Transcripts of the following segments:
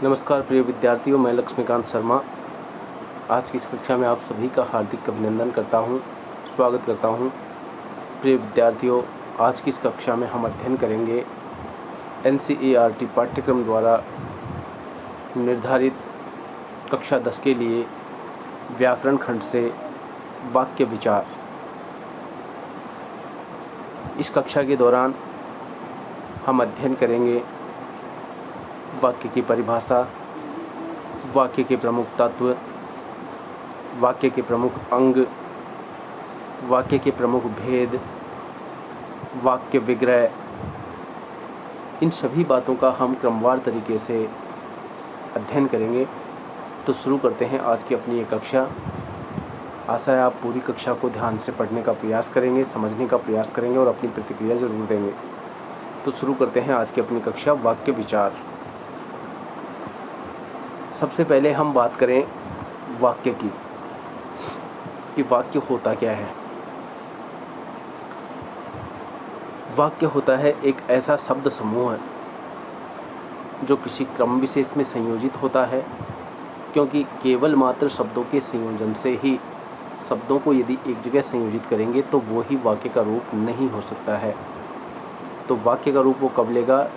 नमस्कार प्रिय विद्यार्थियों, मैं लक्ष्मीकांत शर्मा आज की इस कक्षा में आप सभी का हार्दिक अभिनंदन करता हूं, स्वागत करता हूं। प्रिय विद्यार्थियों, आज की इस कक्षा में हम अध्ययन करेंगे NCERT पाठ्यक्रम द्वारा निर्धारित कक्षा 10 के लिए व्याकरण खंड से वाक्य विचार। इस कक्षा के दौरान हम अध्ययन करेंगे वाक्य की परिभाषा, वाक्य के प्रमुख तत्व, वाक्य के प्रमुख अंग, वाक्य के प्रमुख भेद, वाक्य विग्रह। इन सभी बातों का हम क्रमवार तरीके से अध्ययन करेंगे। तो शुरू करते हैं आज की अपनी ये कक्षा। आशा है आप पूरी कक्षा को ध्यान से पढ़ने का प्रयास करेंगे, समझने का प्रयास करेंगे और अपनी प्रतिक्रिया ज़रूर देंगे। तो शुरू करते हैं आज की अपनी कक्षा वाक्य विचार। सबसे पहले हम बात करें वाक्य की कि वाक्य होता क्या है। वाक्य होता है एक ऐसा शब्द समूह जो किसी क्रम विशेष में संयोजित होता है, क्योंकि केवल मात्र शब्दों के संयोजन से ही शब्दों को यदि एक जगह संयोजित करेंगे तो वो ही वाक्य का रूप नहीं हो सकता है। तो वाक्य का रूप वो कब लेगा?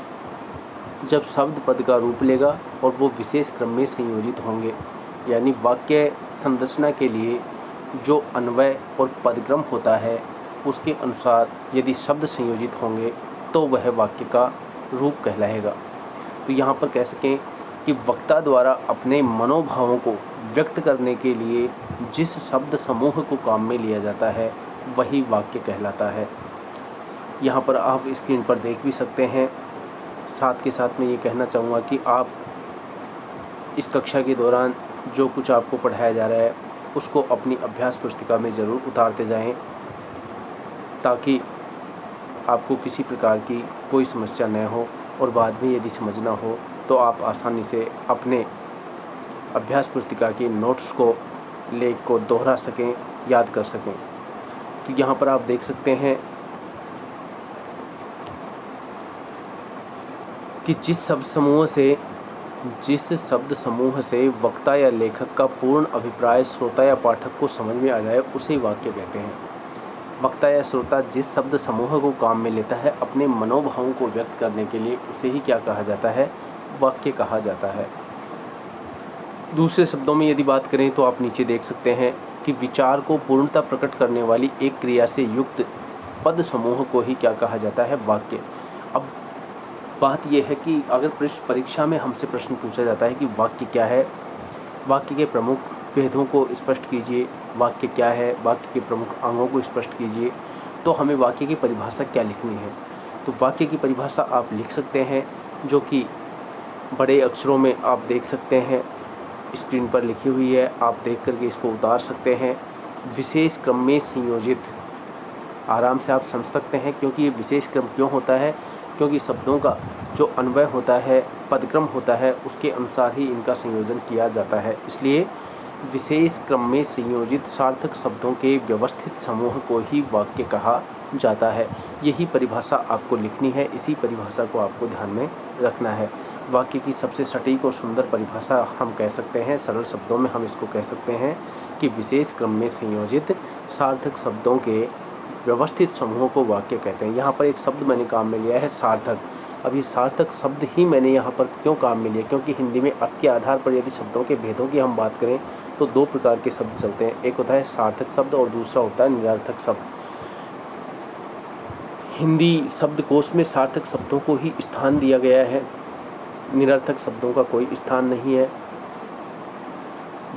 जब शब्द पद का रूप लेगा और वो विशेष क्रम में संयोजित होंगे। यानी वाक्य संरचना के लिए जो अन्वय और पदक्रम होता है उसके अनुसार यदि शब्द संयोजित होंगे तो वह वाक्य का रूप कहलाएगा। तो यहाँ पर कह सकें कि वक्ता द्वारा अपने मनोभावों को व्यक्त करने के लिए जिस शब्द समूह को काम में लिया जाता है वही वाक्य कहलाता है। यहाँ पर आप स्क्रीन पर देख भी सकते हैं। साथ के साथ मैं ये कहना चाहूँगा कि आप इस कक्षा के दौरान जो कुछ आपको पढ़ाया जा रहा है उसको अपनी अभ्यास पुस्तिका में ज़रूर उतारते जाएं, ताकि आपको किसी प्रकार की कोई समस्या न हो और बाद में यदि समझना हो तो आप आसानी से अपने अभ्यास पुस्तिका की नोट्स को लेख को दोहरा सकें, याद कर सकें। तो यहाँ पर आप देख सकते हैं कि जिस शब्द समूह से वक्ता या लेखक का पूर्ण अभिप्राय श्रोता या पाठक को समझ में आ जाए उसे वाक्य कहते हैं। वक्ता या श्रोता जिस शब्द समूह को काम में लेता है अपने मनोभावों को व्यक्त करने के लिए उसे ही क्या कहा जाता है? वाक्य कहा जाता है। दूसरे शब्दों में यदि बात करें तो आप नीचे देख सकते हैं कि विचार को पूर्णता प्रकट करने वाली एक क्रिया से युक्त पद समूह को ही क्या कहा जाता है? वाक्य। अब बात यह है कि अगर परीक्षा में हमसे प्रश्न पूछा जाता है कि वाक्य क्या है, वाक्य के प्रमुख भेदों को स्पष्ट कीजिए, वाक्य क्या है, वाक्य के प्रमुख अंगों को स्पष्ट कीजिए, तो हमें वाक्य की परिभाषा क्या लिखनी है? तो वाक्य की परिभाषा आप लिख सकते हैं, जो कि बड़े अक्षरों में आप देख सकते हैं, स्क्रीन पर लिखी हुई है। आप देख करके इसको उतार सकते हैं। विशेष क्रम में संयोजित, आराम से आप समझ सकते हैं। क्योंकि ये विशेष क्रम क्यों होता है? क्योंकि शब्दों का जो अन्वय होता है, पदक्रम होता है, उसके अनुसार ही इनका संयोजन किया जाता है। इसलिए विशेष क्रम में संयोजित सार्थक शब्दों के व्यवस्थित समूह को ही वाक्य कहा जाता है। यही परिभाषा आपको लिखनी है, इसी परिभाषा को आपको ध्यान में रखना है। वाक्य की सबसे सटीक और सुंदर परिभाषा हम कह सकते हैं, सरल शब्दों में हम इसको कह सकते हैं कि विशेष क्रम में संयोजित सार्थक शब्दों के व्यवस्थित समूह को वाक्य कहते हैं। यहाँ पर एक शब्द मैंने काम में लिया है, सार्थक। अब ये सार्थक शब्द ही मैंने यहाँ पर क्यों काम में लिया? क्योंकि हिंदी में अर्थ के आधार पर यदि शब्दों के भेदों की हम बात करें तो दो प्रकार के शब्द चलते हैं। एक होता है सार्थक शब्द और दूसरा होता है निरर्थक शब्द। हिंदी शब्दकोश में सार्थक शब्दों को ही स्थान दिया गया है, निरर्थक शब्दों का कोई स्थान नहीं है।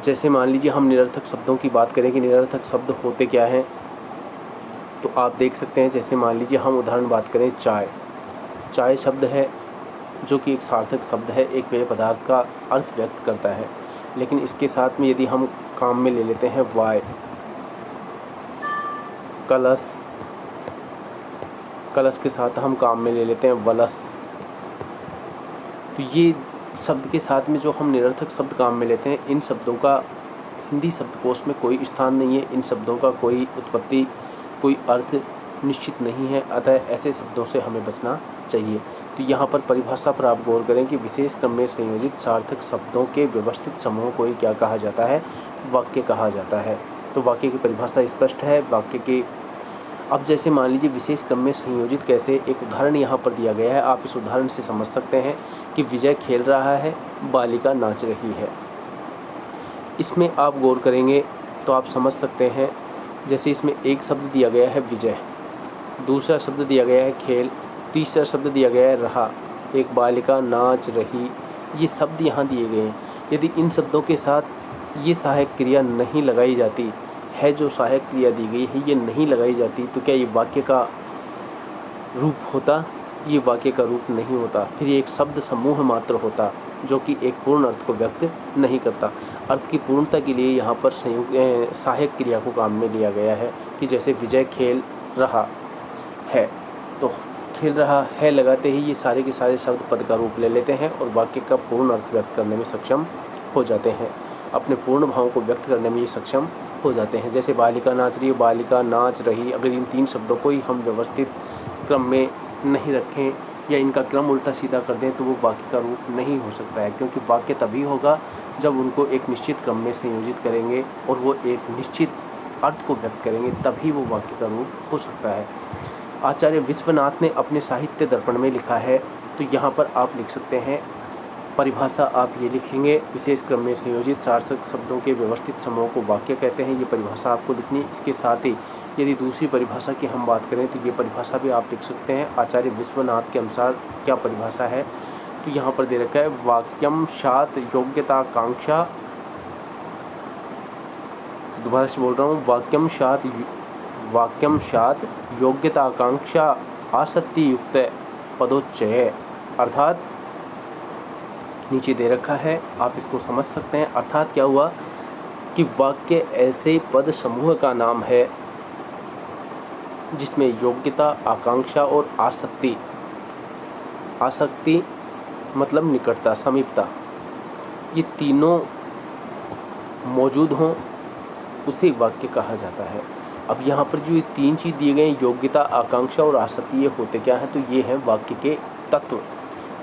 जैसे मान लीजिए हम निरर्थक शब्दों की बात करें कि निरर्थक शब्द होते क्या हैं, तो आप देख सकते हैं। जैसे मान लीजिए हम उदाहरण बात करें, चाय शब्द है जो कि एक सार्थक शब्द है, एक पेय पदार्थ का अर्थ व्यक्त करता है। लेकिन इसके साथ में यदि हम काम में ले लेते हैं वाय, कलश के साथ हम काम में ले लेते हैं वलस, तो ये शब्द के साथ में जो हम निरर्थक शब्द काम में लेते हैं, इन शब्दों का हिंदी शब्दकोश में कोई स्थान नहीं है। इन शब्दों का कोई उत्पत्ति, कोई अर्थ निश्चित नहीं है। अतः ऐसे शब्दों से हमें बचना चाहिए। तो यहाँ पर परिभाषा पर आप गौर करें कि विशेष क्रम में संयोजित सार्थक शब्दों के व्यवस्थित समूह को ही क्या कहा जाता है? वाक्य कहा जाता है। तो वाक्य की परिभाषा स्पष्ट है। वाक्य की अब जैसे मान लीजिए विशेष क्रम में संयोजित कैसे, एक उदाहरण यहाँ पर दिया गया है। आप इस उदाहरण से समझ सकते हैं कि विजय खेल रहा है, बालिका नाच रही है। इसमें आप गौर करेंगे तो आप समझ सकते हैं, जैसे इसमें एक शब्द दिया गया है विजय, दूसरा शब्द दिया गया है खेल, तीसरा शब्द दिया गया है रहा, एक बालिका नाच रही, ये शब्द यहाँ दिए गए हैं। यदि इन शब्दों के साथ ये सहायक क्रिया नहीं लगाई जाती है, जो सहायक क्रिया दी गई है ये नहीं लगाई जाती, तो क्या ये वाक्य का रूप होता? ये वाक्य का रूप नहीं होता। फिर ये एक शब्द समूह मात्र होता जो कि एक पूर्ण अर्थ को व्यक्त नहीं करता। अर्थ की पूर्णता के लिए यहाँ पर सहायक क्रिया को काम में लिया गया है कि जैसे विजय खेल रहा है, तो खेल रहा है लगाते ही ये सारे के सारे शब्द पद का रूप ले लेते हैं और वाक्य का पूर्ण अर्थ व्यक्त करने में सक्षम हो जाते हैं, अपने पूर्ण भाव को व्यक्त करने में ये सक्षम हो जाते हैं। जैसे बालिका नाच रही, बालिका नाच रही, अगर इन तीन शब्दों को ही हम व्यवस्थित क्रम में नहीं रखें या इनका क्रम उल्टा सीधा कर दें तो वो वाक्य का रूप नहीं हो सकता है, क्योंकि वाक्य तभी होगा जब उनको एक निश्चित क्रम में संयोजित करेंगे और वो एक निश्चित अर्थ को व्यक्त करेंगे, तभी वो वाक्य का रूप हो सकता है। आचार्य विश्वनाथ ने अपने साहित्य दर्पण में लिखा है, तो यहाँ पर आप लिख सकते हैं परिभाषा, आप ये लिखेंगे विशेष क्रम में संयोजित सार्थक शब्दों के व्यवस्थित समूह को वाक्य कहते हैं। ये परिभाषा आपको लिखनी। इसके साथ ही यदि दूसरी परिभाषा की हम बात करें तो ये परिभाषा भी आप लिख सकते हैं। आचार्य विश्वनाथ के अनुसार क्या परिभाषा है, तो यहाँ पर दे रखा है वाक्यम शात योग्यताकांक्षा, दोबारा से बोल रहा हूँ, वाक्यम शात योग्यताकांक्षा आसक्ति युक्त पदोच्चय, अर्थात नीचे दे रखा है, आप इसको समझ सकते हैं। अर्थात क्या हुआ कि वाक्य ऐसे पद समूह का नाम है जिसमें योग्यता, आकांक्षा और आसक्ति, आसक्ति मतलब निकटता, समीपता, ये तीनों मौजूद हों, उसे वाक्य कहा जाता है। अब यहाँ पर जो ये तीन चीज़ दिए गए हैं, योग्यता, आकांक्षा और आसक्ति, ये होते क्या हैं? तो ये हैं वाक्य के तत्व।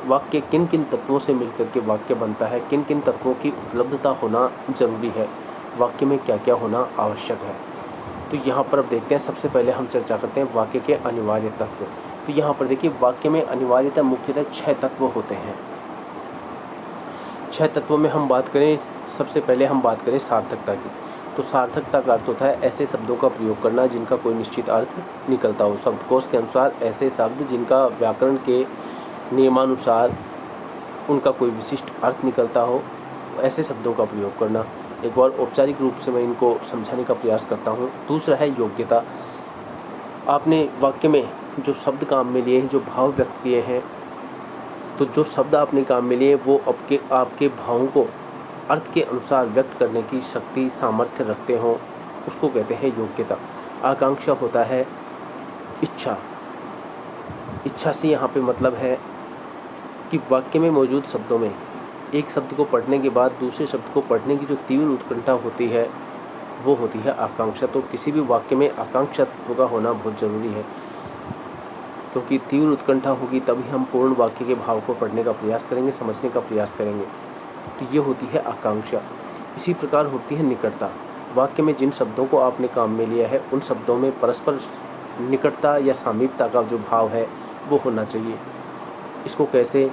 वाक्य किन किन तत्वों से मिलकर के वाक्य बनता है, किन किन तत्वों की उपलब्धता होना जरूरी है, वाक्य में क्या क्या होना आवश्यक है। तो यहाँ पर अब देखते हैं, सबसे पहले हम चर्चा करते हैं वाक्य के अनिवार्य तत्व। तो यहाँ पर देखिए, वाक्य में अनिवार्यतः मुख्यतः 6 तत्व होते हैं। 6 तत्वों में हम बात करें, सबसे पहले हम बात करें सार्थकता की। तो सार्थकता का अर्थ होता है ऐसे शब्दों का प्रयोग करना जिनका कोई निश्चित अर्थ निकलता हो। शब्दकोश के अनुसार ऐसे शब्द जिनका व्याकरण के नियमानुसार उनका कोई विशिष्ट अर्थ निकलता हो, ऐसे शब्दों का प्रयोग करना। एक बार औपचारिक रूप से मैं इनको समझाने का प्रयास करता हूँ। दूसरा है योग्यता। आपने वाक्य में जो शब्द काम में लिए हैं, जो भाव व्यक्त किए हैं, तो जो शब्द आपने काम में लिए वो आपके भावों को अर्थ के अनुसार व्यक्त करने की शक्ति, सामर्थ्य रखते हों, उसको कहते हैं योग्यता। आकांक्षा होता है इच्छा। इच्छा से यहाँ पे मतलब है कि वाक्य में मौजूद शब्दों में एक शब्द को पढ़ने के बाद दूसरे शब्द को पढ़ने की जो तीव्र उत्कंठा होती है, वो होती है आकांक्षा। तो किसी भी वाक्य में आकांक्षा तत्व का होना बहुत ज़रूरी है, क्योंकि तीव्र उत्कंठा होगी तभी हम पूर्ण वाक्य के भाव को पढ़ने का प्रयास करेंगे, समझने का प्रयास करेंगे। तो ये होती है आकांक्षा। इसी प्रकार होती है निकटता। वाक्य में जिन शब्दों को आपने काम में लिया है, उन शब्दों में परस्पर निकटता या सामीप्यता का जो भाव है वो होना चाहिए। इसको कैसे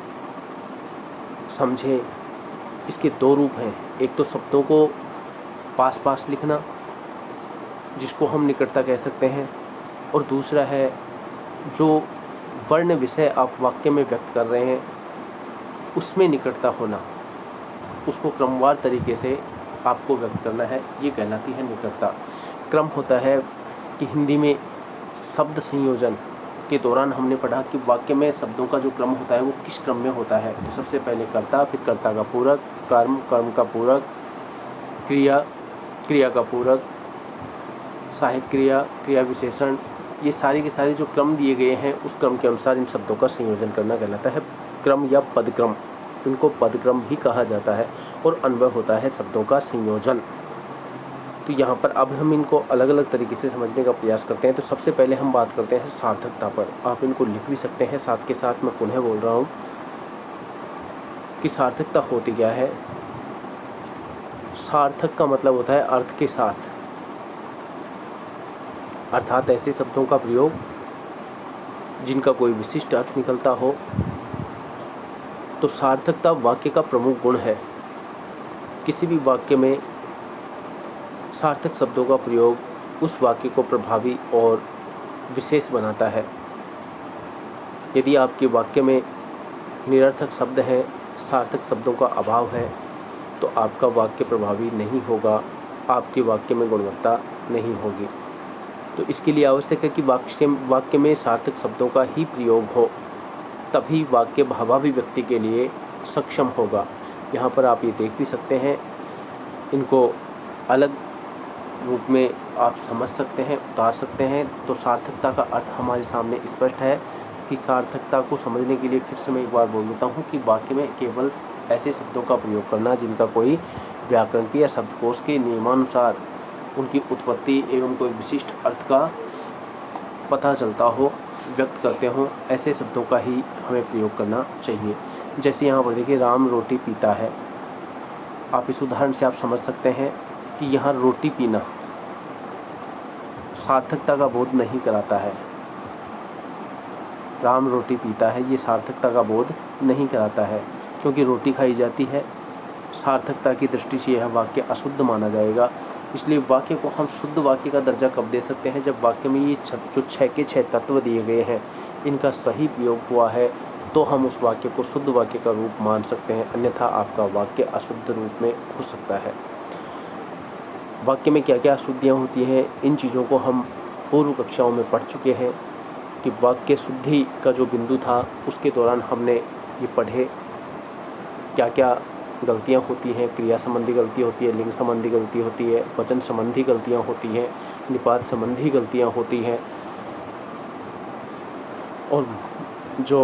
समझें? इसके 2 रूप हैं। एक तो शब्दों को पास पास लिखना, जिसको हम निकटता कह सकते हैं, और दूसरा है जो वर्ण विषय आप वाक्य में व्यक्त कर रहे हैं उसमें निकटता होना, उसको क्रमवार तरीके से आपको व्यक्त करना है, ये कहलाती है निकटता। क्रम होता है कि हिंदी में शब्द संयोजन के दौरान हमने पढ़ा कि वाक्य में शब्दों का जो क्रम होता है वो किस क्रम में होता है। तो सबसे पहले कर्ता, फिर कर्ता का पूरक, कर्म, कर्म का पूरक, क्रिया, क्रिया का पूरक, सहायक क्रिया, क्रिया विशेषण, ये सारे के सारे जो क्रम दिए गए हैं उस क्रम के अनुसार इन शब्दों का संयोजन करना कहलाता है क्रम या पदक्रम। इनको पदक्रम भी कहा जाता है और अन्वय होता है शब्दों का संयोजन। तो यहाँ पर अब हम इनको अलग अलग तरीके से समझने का प्रयास करते हैं। तो सबसे पहले हम बात करते हैं सार्थकता पर। आप इनको लिख भी सकते हैं, साथ के साथ मैं पुनः बोल रहा हूँ कि सार्थकता होती क्या है। सार्थक का मतलब होता है अर्थ के साथ, अर्थात ऐसे शब्दों का प्रयोग जिनका कोई विशिष्ट अर्थ निकलता हो। तो सार्थकता वाक्य का प्रमुख गुण है। किसी भी वाक्य में सार्थक शब्दों का प्रयोग उस वाक्य को प्रभावी और विशेष बनाता है। यदि आपके वाक्य में निरर्थक शब्द हैं, सार्थक शब्दों का अभाव है, तो आपका वाक्य प्रभावी नहीं होगा, आपके वाक्य में गुणवत्ता नहीं होगी। तो इसके लिए आवश्यक है कि वाक्य में सार्थक शब्दों का ही प्रयोग हो, तभी वाक्य भावाभिव्यक्ति के लिए सक्षम होगा। यहाँ पर आप ये देख भी सकते हैं, इनको अलग रूप में आप समझ सकते हैं, उतार सकते हैं। तो सार्थकता का अर्थ हमारे सामने स्पष्ट है कि सार्थकता को समझने के लिए फिर से मैं एक बार बोल देता हूँ कि वाक्य में केवल ऐसे शब्दों का प्रयोग करना जिनका कोई व्याकरण के या शब्दकोश के नियमानुसार उनकी उत्पत्ति एवं कोई विशिष्ट अर्थ का पता चलता हो, व्यक्त करते हों, ऐसे शब्दों का ही हमें प्रयोग करना चाहिए। जैसे यहाँ पर देखिए, राम रोटी पीता है। आप इस उदाहरण से आप समझ सकते हैं कि यहाँ रोटी पीना सार्थकता का बोध नहीं कराता है। राम रोटी पीता है, ये सार्थकता का बोध नहीं कराता है, क्योंकि रोटी खाई जाती है। सार्थकता की दृष्टि से यह वाक्य अशुद्ध माना जाएगा। इसलिए वाक्य को हम शुद्ध वाक्य का दर्जा कब दे सकते हैं, जब वाक्य में ये जो 6 के 6 तत्व दिए गए हैं, इनका सही प्रयोग हुआ है, तो हम उस वाक्य को शुद्ध वाक्य का रूप मान सकते हैं। अन्यथा आपका वाक्य अशुद्ध रूप में हो सकता है। वाक्य में क्या क्या अशुद्धियाँ होती हैं, इन चीज़ों को हम पूर्व कक्षाओं में पढ़ चुके हैं कि वाक्य शुद्धि का जो बिंदु था, उसके दौरान हमने ये पढ़े क्या क्या गलतियाँ होती हैं। क्रिया संबंधी गलती होती है, लिंग संबंधी गलती होती है, वचन संबंधी गलतियाँ होती हैं, निपात संबंधी गलतियाँ होती हैं, और जो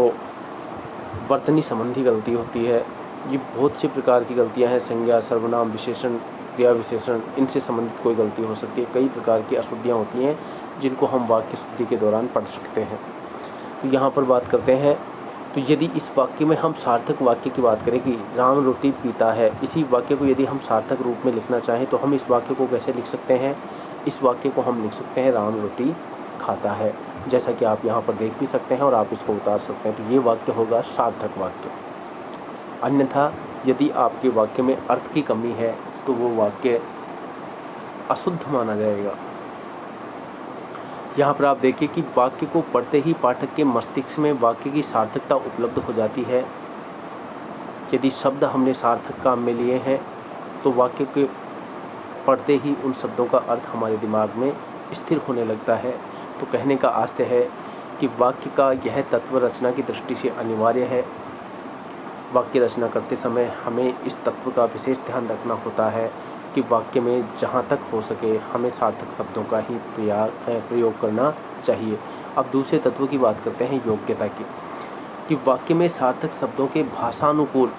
वर्तनी संबंधी गलती होती है। ये बहुत से प्रकार की गलतियाँ हैं। संज्ञा, सर्वनाम, विशेषण, क्रिया विशेषण, इनसे संबंधित कोई गलती हो सकती है। कई प्रकार की अशुद्धियाँ होती हैं जिनको हम वाक्य शुद्धि के दौरान पढ़ सकते हैं। तो यहाँ पर बात करते हैं, तो यदि इस वाक्य में हम सार्थक वाक्य की बात करें कि राम रोटी पीता है, इसी वाक्य को यदि हम सार्थक रूप में लिखना चाहें तो हम इस वाक्य को कैसे लिख सकते हैं? इस वाक्य को हम लिख सकते हैं राम रोटी खाता है, जैसा कि आप यहाँ पर देख भी सकते हैं और आप इसको उतार सकते हैं। तो ये वाक्य होगा सार्थक वाक्य। अन्यथा यदि आपके वाक्य में अर्थ की कमी है तो वो वाक्य अशुद्ध माना जाएगा। यहाँ पर आप देखिए कि वाक्य को पढ़ते ही पाठक के मस्तिष्क में वाक्य की सार्थकता उपलब्ध हो जाती है। यदि शब्द हमने सार्थक काम में लिए हैं तो वाक्य के पढ़ते ही उन शब्दों का अर्थ हमारे दिमाग में स्थिर होने लगता है। तो कहने का आशय है कि वाक्य का यह तत्व रचना की दृष्टि से अनिवार्य है। वाक्य रचना करते समय हमें इस तत्व का विशेष ध्यान रखना होता है कि वाक्य में जहाँ तक हो सके हमें सार्थक शब्दों का ही प्रयोग करना चाहिए। अब दूसरे तत्व की बात करते हैं, योग्यता की, कि वाक्य में सार्थक शब्दों के भाषानुकूल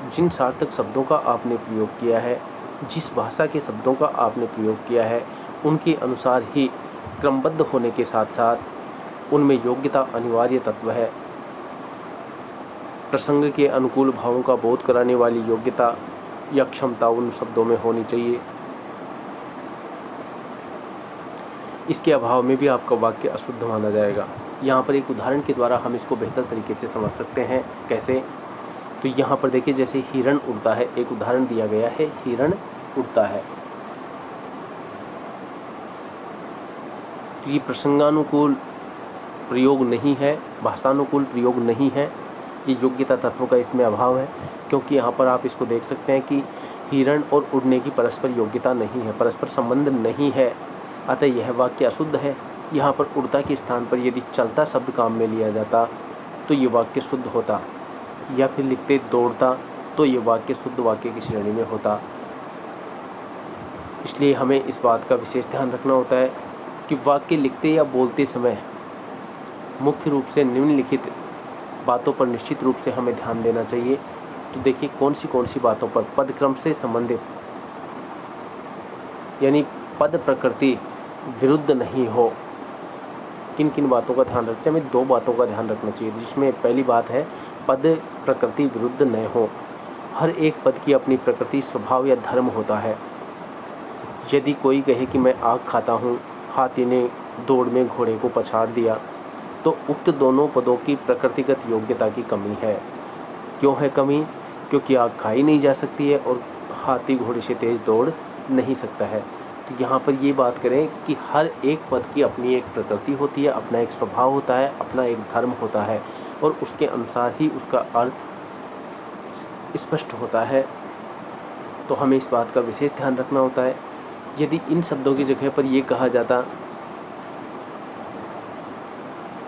जिन सार्थक शब्दों का आपने प्रयोग किया है, जिस भाषा के शब्दों का आपने प्रयोग किया है, उनके अनुसार ही क्रमबद्ध होने के साथ साथ उनमें योग्यता अनिवार्य तत्व है। प्रसंग के अनुकूल भावों का बोध कराने वाली योग्यता या क्षमता उन शब्दों में होनी चाहिए। इसके अभाव में भी आपका वाक्य अशुद्ध माना जाएगा। यहाँ पर एक उदाहरण के द्वारा हम इसको बेहतर तरीके से समझ सकते हैं। कैसे? तो यहाँ पर देखिए, जैसे हिरण उड़ता है, एक उदाहरण दिया गया है, हिरण उड़ता है। तो ये प्रसंगानुकूल प्रयोग नहीं है, भाषानुकूल प्रयोग नहीं है, ये योग्यता तत्वों का इसमें अभाव है। क्योंकि यहाँ पर आप इसको देख सकते हैं कि हिरण और उड़ने की परस्पर योग्यता नहीं है, परस्पर संबंध नहीं है, अतः यह वाक्य अशुद्ध है। यहाँ पर उड़ता के स्थान पर यदि चलता शब्द काम में लिया जाता तो ये वाक्य शुद्ध होता, या फिर लिखते दौड़ता तो ये वाक्य शुद्ध वाक्य की श्रेणी में होता। इसलिए हमें इस बात का विशेष ध्यान रखना होता है कि वाक्य लिखते या बोलते समय मुख्य रूप से निम्नलिखित बातों पर निश्चित रूप से हमें ध्यान देना चाहिए। तो देखिए कौन सी बातों पर? पदक्रम से संबंधित यानी पद प्रकृति विरुद्ध नहीं हो। किन किन बातों का ध्यान रखना चाहिए? हमें 2 बातों का ध्यान रखना चाहिए, जिसमें पहली बात है पद प्रकृति विरुद्ध न हो। हर एक पद की अपनी प्रकृति, स्वभाव या धर्म होता है। यदि कोई कहे कि मैं आग खाता हूँ, हाथी ने दौड़ में घोड़े को पछाड़ दिया, तो उक्त दोनों पदों की प्रकृतिगत योग्यता की कमी है। क्यों है कमी? क्योंकि आग खाई नहीं जा सकती है और हाथी घोड़े से तेज दौड़ नहीं सकता है। तो यहाँ पर ये बात करें कि हर एक पद की अपनी एक प्रकृति होती है, अपना एक स्वभाव होता है, अपना एक धर्म होता है और उसके अनुसार ही उसका अर्थ स्पष्ट होता है। तो हमें इस बात का विशेष ध्यान रखना होता है। यदि इन शब्दों की जगह पर ये कहा जाता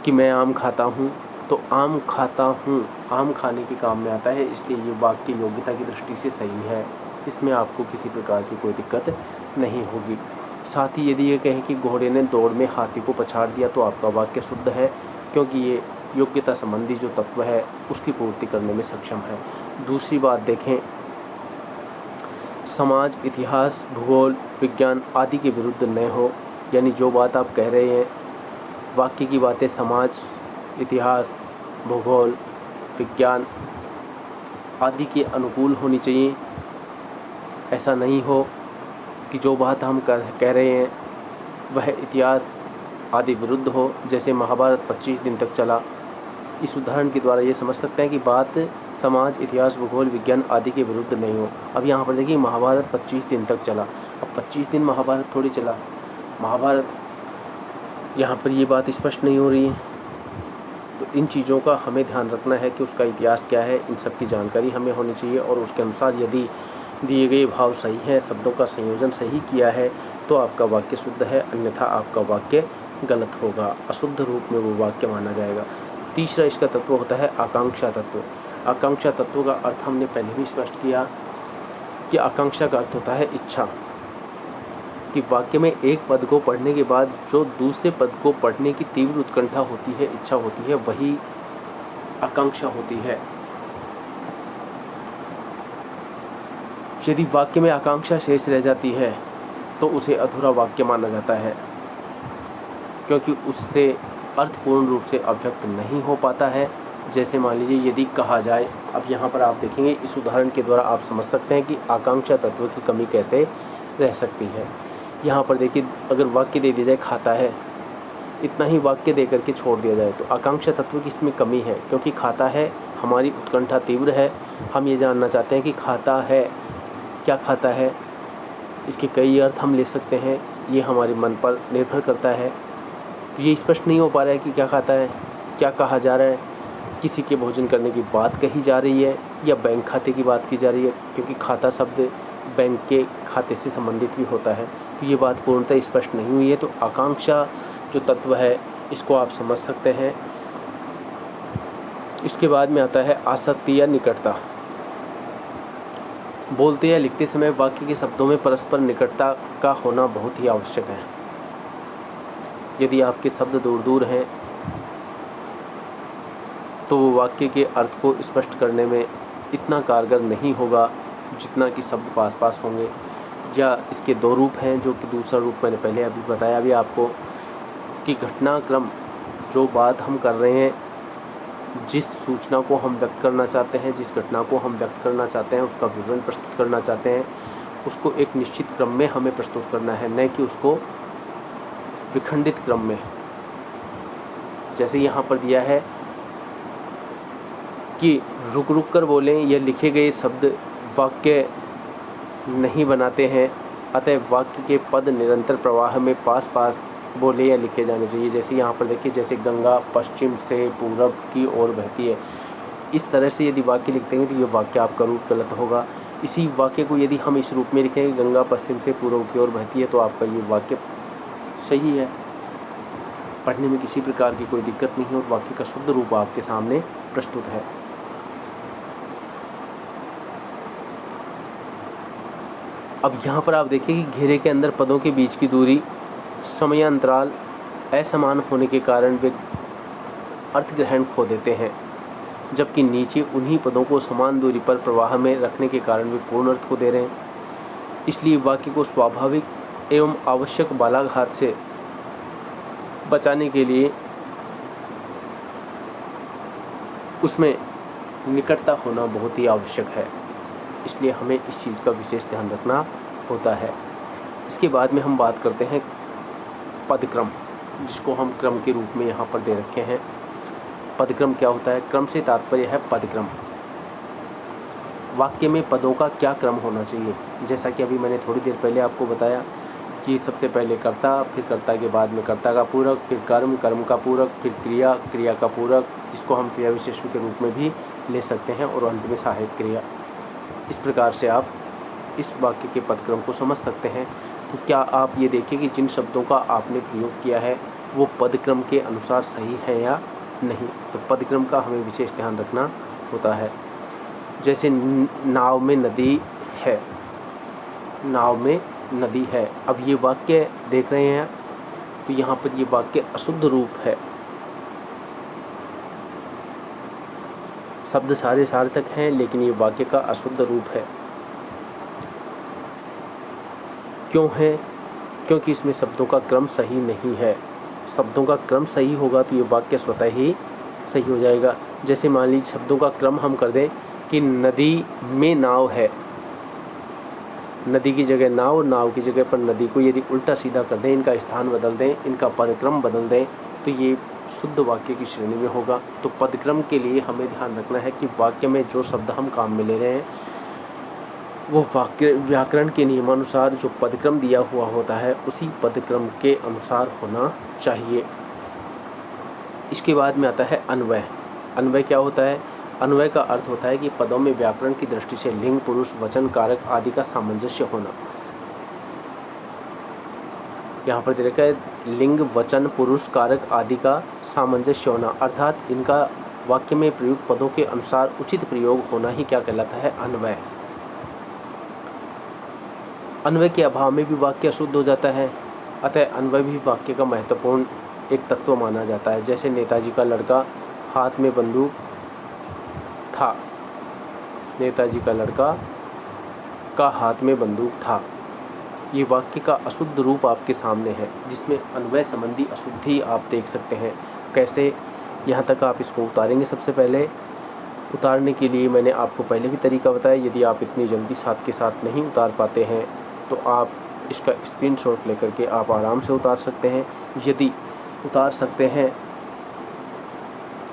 कि मैं आम खाता हूँ, तो आम खाता हूँ आम खाने के काम में आता है, इसलिए ये वाक्य योग्यता की दृष्टि से सही है। इसमें आपको किसी प्रकार की कोई दिक्कत नहीं होगी। साथ ही यदि ये कहें कि घोड़े ने दौड़ में हाथी को पछाड़ दिया, तो आपका वाक्य शुद्ध है, क्योंकि ये योग्यता संबंधी जो तत्व है उसकी पूर्ति करने में सक्षम है। दूसरी बात देखें, समाज, इतिहास, भूगोल, विज्ञान आदि के विरुद्ध न हो। यानी जो बात आप कह रहे हैं, वाक्य की बातें समाज, इतिहास, भूगोल, विज्ञान आदि के अनुकूल होनी चाहिए। ऐसा नहीं हो कि जो बात हम कह रहे हैं वह इतिहास आदि विरुद्ध हो। जैसे महाभारत 25 दिन तक चला। इस उदाहरण के द्वारा ये समझ सकते हैं कि बात समाज, इतिहास, भूगोल, विज्ञान आदि के विरुद्ध नहीं हो। अब यहाँ पर देखिए, महाभारत 25 दिन तक चला। अब 25 दिन महाभारत थोड़ी चला, महाभारत, यहाँ पर ये बात स्पष्ट नहीं हो रही है। तो इन चीज़ों का हमें ध्यान रखना है कि उसका इतिहास क्या है, इन सब की जानकारी हमें होनी चाहिए और उसके अनुसार यदि दिए गए भाव सही हैं, शब्दों का संयोजन सही किया है, तो आपका वाक्य शुद्ध है, अन्यथा आपका वाक्य गलत होगा, अशुद्ध रूप में वो वाक्य माना जाएगा। तीसरा इसका तत्व होता है आकांक्षा तत्व। आकांक्षा तत्व का अर्थ हमने पहले भी स्पष्ट किया कि आकांक्षा का अर्थ होता है इच्छा, कि वाक्य में एक पद को पढ़ने के बाद जो दूसरे पद को पढ़ने की तीव्र उत्कंठा होती है, इच्छा होती है, वही आकांक्षा होती है। यदि वाक्य में आकांक्षा शेष रह जाती है तो उसे अधूरा वाक्य माना जाता है, क्योंकि उससे अर्थपूर्ण रूप से अभिव्यक्त नहीं हो पाता है। जैसे मान लीजिए यदि कहा जाए, अब यहाँ पर आप देखेंगे इस उदाहरण के द्वारा आप समझ सकते हैं कि आकांक्षा तत्व की कमी कैसे रह सकती है। यहाँ पर देखिए, अगर वाक्य दे दिया जाए खाता है, इतना ही वाक्य दे करके छोड़ दिया जाए, तो आकांक्षा तत्व की इसमें कमी है, क्योंकि खाता है, हमारी उत्कंठा तीव्र है, हम ये जानना चाहते हैं कि खाता है, क्या खाता है। इसके कई अर्थ हम ले सकते हैं, ये हमारे मन पर निर्भर करता है। तो ये स्पष्ट नहीं हो पा रहा है कि क्या खाता है, क्या कहा जा रहा है, किसी के भोजन करने की बात कही जा रही है या बैंक खाते की बात की जा रही है, क्योंकि खाता शब्द बैंक के खाते से संबंधित भी होता है। तो ये बात पूर्णतः स्पष्ट नहीं हुई है। तो आकांक्षा जो तत्व है इसको आप समझ सकते हैं। इसके बाद में आता है आसक्ति या निकटता। बोलते या लिखते समय वाक्य के शब्दों में परस्पर निकटता का होना बहुत ही आवश्यक है। यदि आपके शब्द दूर दूर हैं तो वो वाक्य के अर्थ को स्पष्ट करने में इतना कारगर नहीं होगा जितना कि शब्द पास पास होंगे। या इसके 2 रूप हैं, जो कि दूसरा रूप मैंने पहले अभी बताया भी आपको, कि घटनाक्रम, जो बात हम कर रहे हैं, जिस सूचना को हम व्यक्त करना चाहते हैं, जिस घटना को हम व्यक्त करना चाहते हैं, उसका विवरण प्रस्तुत करना चाहते हैं, उसको एक निश्चित क्रम में हमें प्रस्तुत करना है, न कि उसको विखंडित क्रम में। जैसे यहाँ पर दिया है कि रुक रुक कर बोलें, या लिखे गए शब्द वाक्य नहीं बनाते हैं, अतः वाक्य के पद निरंतर प्रवाह में पास पास बोले या लिखे जाने चाहिए। जैसे यहाँ पर देखिए, जैसे गंगा पश्चिम से पूरब की ओर बहती है, इस तरह से यदि वाक्य लिखते हैं तो ये वाक्य आपका रूप गलत होगा। इसी वाक्य को यदि हम इस रूप में लिखेंगे, गंगा पश्चिम से पूर्व की ओर बहती है, तो आपका ये वाक्य सही है, पढ़ने में किसी प्रकार की कोई दिक्कत नहीं है और वाक्य का शुद्ध रूप आपके सामने प्रस्तुत है। अब यहाँ पर आप देखिए कि घेरे के अंदर पदों के बीच की दूरी, समयांतराल असमान होने के कारण वे अर्थग्रहण खो देते हैं, जबकि नीचे उन्हीं पदों को समान दूरी पर प्रवाह में रखने के कारण वे पूर्ण अर्थ को दे रहे हैं। इसलिए वाक्य को स्वाभाविक एवं आवश्यक बालाघात से बचाने के लिए उसमें निकटता होना बहुत ही आवश्यक है। इसलिए हमें इस चीज़ का विशेष ध्यान रखना होता है। इसके बाद में हम बात करते हैं पदक्रम, जिसको हम क्रम के रूप में यहाँ पर दे रखे हैं। पदक्रम क्या होता है? क्रम से तात्पर्य है पदक्रम। वाक्य में पदों का क्या क्रम होना चाहिए? जैसा कि अभी मैंने थोड़ी देर पहले आपको बताया कि सबसे पहले कर्ता, फिर कर्ता के बाद में कर्ता का पूरक, फिर कर्म, कर्म का पूरक, फिर क्रिया, क्रिया का पूरक, जिसको हम क्रिया विशेषण के रूप में भी ले सकते हैं, और अंत में सहायक क्रिया। इस प्रकार से आप इस वाक्य के पदक्रम को समझ सकते हैं। तो क्या आप ये देखिए कि जिन शब्दों का आपने प्रयोग किया है वो पदक्रम के अनुसार सही है या नहीं। तो पदक्रम का हमें विशेष ध्यान रखना होता है। जैसे नाव में नदी है, नाव में नदी है। अब ये वाक्य देख रहे हैं तो यहाँ पर ये वाक्य अशुद्ध रूप है। शब्द सारे सार्थक हैं, लेकिन ये वाक्य का अशुद्ध रूप है। क्यों है? क्योंकि इसमें शब्दों का क्रम सही नहीं है। शब्दों का क्रम सही होगा तो ये वाक्य स्वतः ही सही हो जाएगा। जैसे मान लीजिए शब्दों का क्रम हम कर दें कि नदी में नाव है, नदी की जगह नाव और नाव की जगह पर नदी को यदि उल्टा सीधा कर दें, इनका स्थान बदल दें, इनका पदक्रम बदल दें, तो ये शुद्ध वाक्य की श्रेणी में होगा। तो पदक्रम के लिए हमें ध्यान रखना है कि वाक्य में जो शब्द हम काम में ले रहे हैं वो वाक्य व्याकरण के नियमानुसार जो पदक्रम दिया हुआ होता है उसी पदक्रम के अनुसार होना चाहिए। इसके बाद में आता है अन्वय। अन्वय क्या होता है? अन्वय का अर्थ होता है कि पदों में व्याकरण की दृष्टि से लिंग, पुरुष, वचन, कारक आदि का सामंजस्य होना। यहाँ पर दे रखा है लिंग, वचन, पुरुष, कारक आदि का सामंजस्य होना, अर्थात इनका वाक्य में प्रयुक्त पदों के अनुसार उचित प्रयोग होना ही क्या कहलाता है? अन्वय। अन्वय के अभाव में भी वाक्य अशुद्ध हो जाता है, अतः अन्वय भी वाक्य का महत्वपूर्ण एक तत्व माना जाता है। जैसे नेताजी का लड़का हाथ में बंदूक था, नेताजी का लड़का का हाथ में बंदूक था। ये वाक्य का अशुद्ध रूप आपके सामने है, जिसमें अन्वय संबंधी अशुद्धि आप देख सकते हैं। कैसे? यहाँ तक आप इसको उतारेंगे। सबसे पहले उतारने के लिए मैंने आपको पहले भी तरीका बताया। यदि आप इतनी जल्दी साथ के साथ नहीं उतार पाते हैं तो आप इसका स्क्रीनशॉट लेकर के आप आराम से उतार सकते हैं। यदि उतार सकते हैं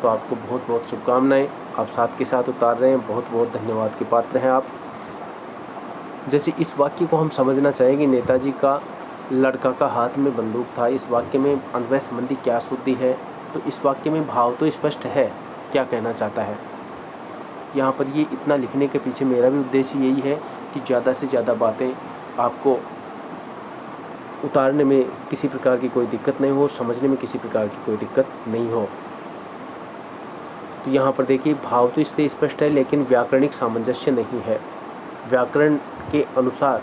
तो आपको बहुत बहुत शुभकामनाएं। आप साथ के साथ उतार रहे हैं, बहुत बहुत धन्यवाद के पात्र हैं आप। जैसे इस वाक्य को हम समझना चाहेंगे, नेताजी का लड़का का हाथ में बंदूक था। इस वाक्य में अन्वय संबंधी क्या शुद्धि है? तो इस वाक्य में भाव तो स्पष्ट है, क्या कहना चाहता है। यहाँ पर ये इतना लिखने के पीछे मेरा भी उद्देश्य यही है कि ज़्यादा से ज़्यादा बातें आपको उतारने में किसी प्रकार की कोई दिक्कत नहीं हो, समझने में किसी प्रकार की कोई दिक्कत नहीं हो। तो यहाँ पर देखिए भाव तो इससे स्पष्ट है, लेकिन व्याकरणिक सामंजस्य नहीं है। व्याकरण के अनुसार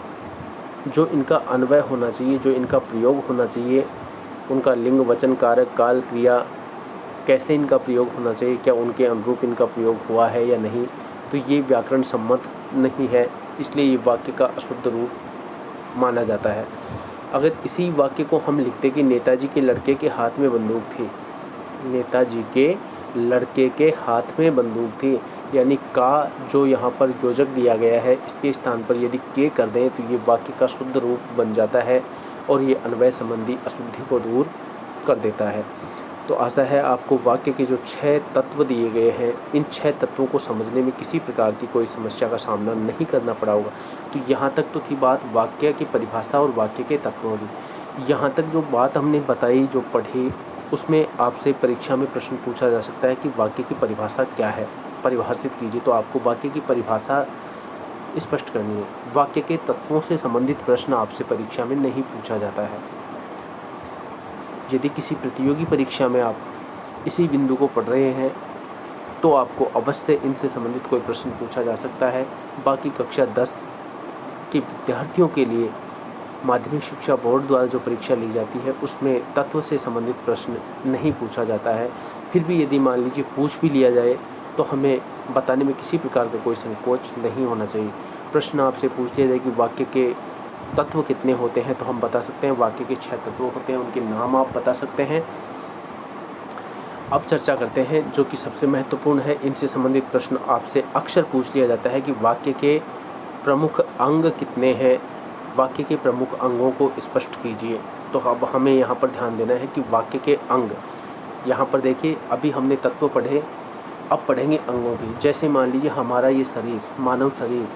जो इनका अन्वय होना चाहिए, जो इनका प्रयोग होना चाहिए, उनका लिंग, वचन, कारक, काल, क्रिया, कैसे इनका प्रयोग होना चाहिए, क्या उनके अनुरूप इनका प्रयोग हुआ है या नहीं, तो ये व्याकरण सम्मत नहीं है। इसलिए ये वाक्य का अशुद्ध रूप माना जाता है। अगर इसी वाक्य को हम लिखते कि नेताजी के लड़के के हाथ में बंदूक थी, नेताजी के लड़के के हाथ में बंदूक थी, यानी का जो यहाँ पर योजक दिया गया है इसके स्थान पर यदि के कर दें तो ये वाक्य का शुद्ध रूप बन जाता है और ये अन्वय संबंधी अशुद्धि को दूर कर देता है। तो आशा है आपको वाक्य के जो 6 तत्व दिए गए हैं, इन 6 तत्वों को समझने में किसी प्रकार की कोई समस्या का सामना नहीं करना पड़ा होगा। तो यहाँ तक तो थी बात वाक्य की परिभाषा और वाक्य के तत्वों की। यहाँ तक जो बात हमने बताई, जो पढ़ी, उसमें आपसे परीक्षा में प्रश्न पूछा जा सकता है कि वाक्य की परिभाषा क्या है, परिभाषित कीजिए। तो आपको वाक्य की परिभाषा स्पष्ट करनी है। वाक्य के तत्वों से संबंधित प्रश्न आपसे परीक्षा में नहीं पूछा जाता है। यदि किसी प्रतियोगी परीक्षा में आप इसी बिंदु को पढ़ रहे हैं तो आपको अवश्य इनसे संबंधित कोई प्रश्न पूछा जा सकता है। बाकी कक्षा 10 के विद्यार्थियों के लिए माध्यमिक शिक्षा बोर्ड द्वारा जो परीक्षा ली जाती है उसमें तत्व से संबंधित प्रश्न नहीं पूछा जाता है। फिर भी यदि मान लीजिए पूछ भी लिया जाए तो हमें बताने में किसी प्रकार का कोई संकोच नहीं होना चाहिए। प्रश्न आपसे पूछ लिया जाए कि वाक्य के तत्व कितने होते हैं, तो हम बता सकते हैं वाक्य के 6 तत्व होते हैं, उनके नाम आप बता सकते हैं। अब चर्चा करते हैं जो कि सबसे महत्वपूर्ण है, इनसे संबंधित प्रश्न आपसे अक्सर पूछ लिया जाता है कि वाक्य के प्रमुख अंग कितने हैं, वाक्य के प्रमुख अंगों को स्पष्ट कीजिए। तो अब हमें यहाँ पर ध्यान देना है कि वाक्य के अंग, यहाँ पर देखिए अभी हमने तत्व पढ़े, अब पढ़ेंगे अंगों की। जैसे मान लीजिए हमारा ये शरीर, मानव शरीर,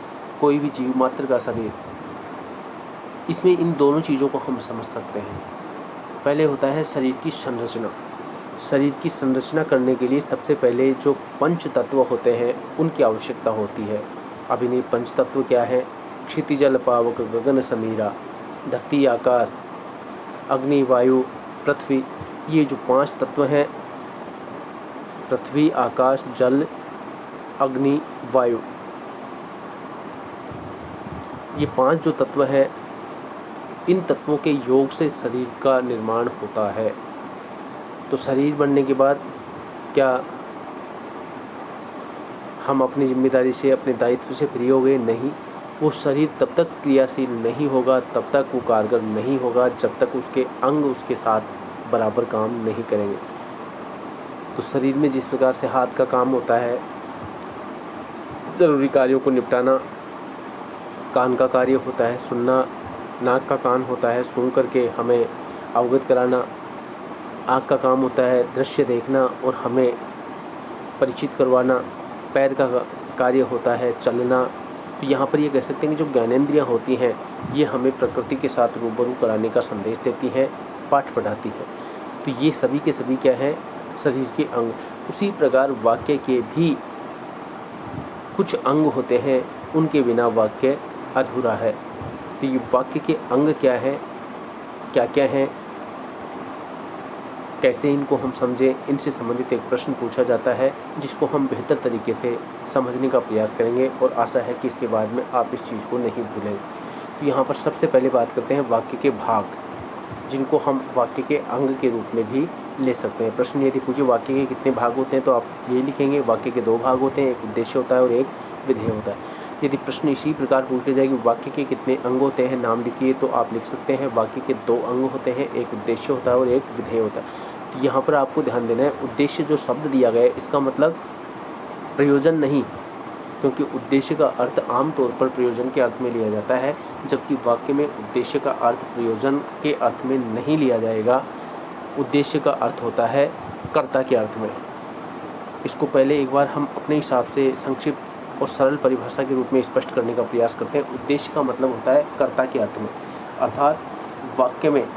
कोई भी जीव मात्र का शरीर, इसमें इन दोनों चीज़ों को हम समझ सकते हैं। पहले होता है शरीर की संरचना। शरीर की संरचना करने के लिए सबसे पहले जो पंच तत्व होते हैं उनकी आवश्यकता होती है। अब इन्हीं पंच तत्व क्या है? क्षितिज जल पावक गगन समीरा, धरती आकाश अग्नि वायु पृथ्वी। ये जो 5 तत्व हैं, पृथ्वी आकाश जल अग्नि वायु, ये 5 जो तत्व हैं, इन तत्वों के योग से शरीर का निर्माण होता है। तो शरीर बनने के बाद क्या हम अपनी जिम्मेदारी से, अपने दायित्व से फ्री हो गए? नहीं। वो शरीर तब तक क्रियाशील नहीं होगा, तब तक वो कारगर नहीं होगा, जब तक उसके अंग उसके साथ बराबर काम नहीं करेंगे। तो शरीर में जिस प्रकार से हाथ का काम होता है ज़रूरी कार्यों को निपटाना, कान का कार्य होता है सुनना, नाक का कान होता है सूंघ करके हमें अवगत कराना, आँख का काम होता है दृश्य देखना और हमें परिचित करवाना, पैर का कार्य होता है चलना। तो यहाँ पर ये कह सकते हैं कि जो ज्ञानेंद्रियाँ होती हैं ये हमें प्रकृति के साथ रूबरू कराने का संदेश देती हैं, पाठ पढ़ाती है। तो ये सभी के सभी क्या हैं? शरीर के अंग। उसी प्रकार वाक्य के भी कुछ अंग होते हैं, उनके बिना वाक्य अधूरा है। तो ये वाक्य के अंग क्या हैं, क्या क्या हैं, कैसे इनको हम समझें, इनसे संबंधित एक प्रश्न पूछा जाता है जिसको हम बेहतर तरीके से समझने का प्रयास करेंगे और आशा है कि इसके बाद में आप इस चीज़ को नहीं भूलेंगे। तो यहाँ पर सबसे पहले बात करते हैं वाक्य के भाग, जिनको हम वाक्य के अंग के रूप में भी ले सकते हैं। प्रश्न यदि पूछे वाक्य के कितने भाग होते हैं तो आप ये लिखेंगे वाक्य के 2 भाग होते हैं, एक उद्देश्य होता है और एक विधेय होता है। यदि प्रश्न इसी प्रकार पूछ लिया जाए कि वाक्य के कितने अंग होते हैं, नाम लिखिए, तो आप लिख सकते हैं वाक्य के 2 अंग होते हैं, एक उद्देश्य होता है और एक विधेय होता है। तो यहाँ पर आपको ध्यान देना है, उद्देश्य जो शब्द दिया गया है इसका मतलब प्रयोजन नहीं, क्योंकि उद्देश्य का अर्थ आमतौर पर प्रयोजन के अर्थ में लिया जाता है, जबकि वाक्य में उद्देश्य का अर्थ प्रयोजन के अर्थ में नहीं लिया जाएगा। उद्देश्य का अर्थ होता है कर्ता के अर्थ में। इसको पहले एक बार हम अपने हिसाब से संक्षिप्त और सरल परिभाषा के रूप में स्पष्ट करने का प्रयास करते हैं। उद्देश्य का मतलब होता है कर्ता के अर्थ में, अर्थात वाक्य में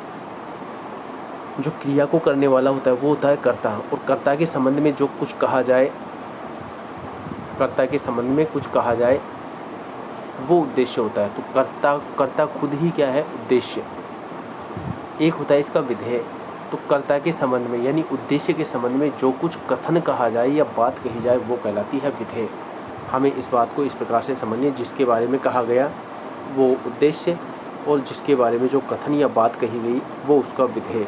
जो क्रिया को करने वाला होता है वो होता है कर्ता, और कर्ता के संबंध में जो कुछ कहा जाए, कर्ता के संबंध में कुछ कहा जाए वो उद्देश्य होता है। तो कर्ता खुद ही क्या है? उद्देश्य। एक होता है इसका विधेय। तो कर्ता के संबंध में यानी उद्देश्य के संबंध में जो कुछ कथन कहा जाए या बात कही जाए वो कहलाती है विधेय। हमें इस बात को इस प्रकार से समझिए, जिसके बारे में कहा गया वो उद्देश्य और जिसके बारे में जो कथन या बात कही गई वो उसका विधेय।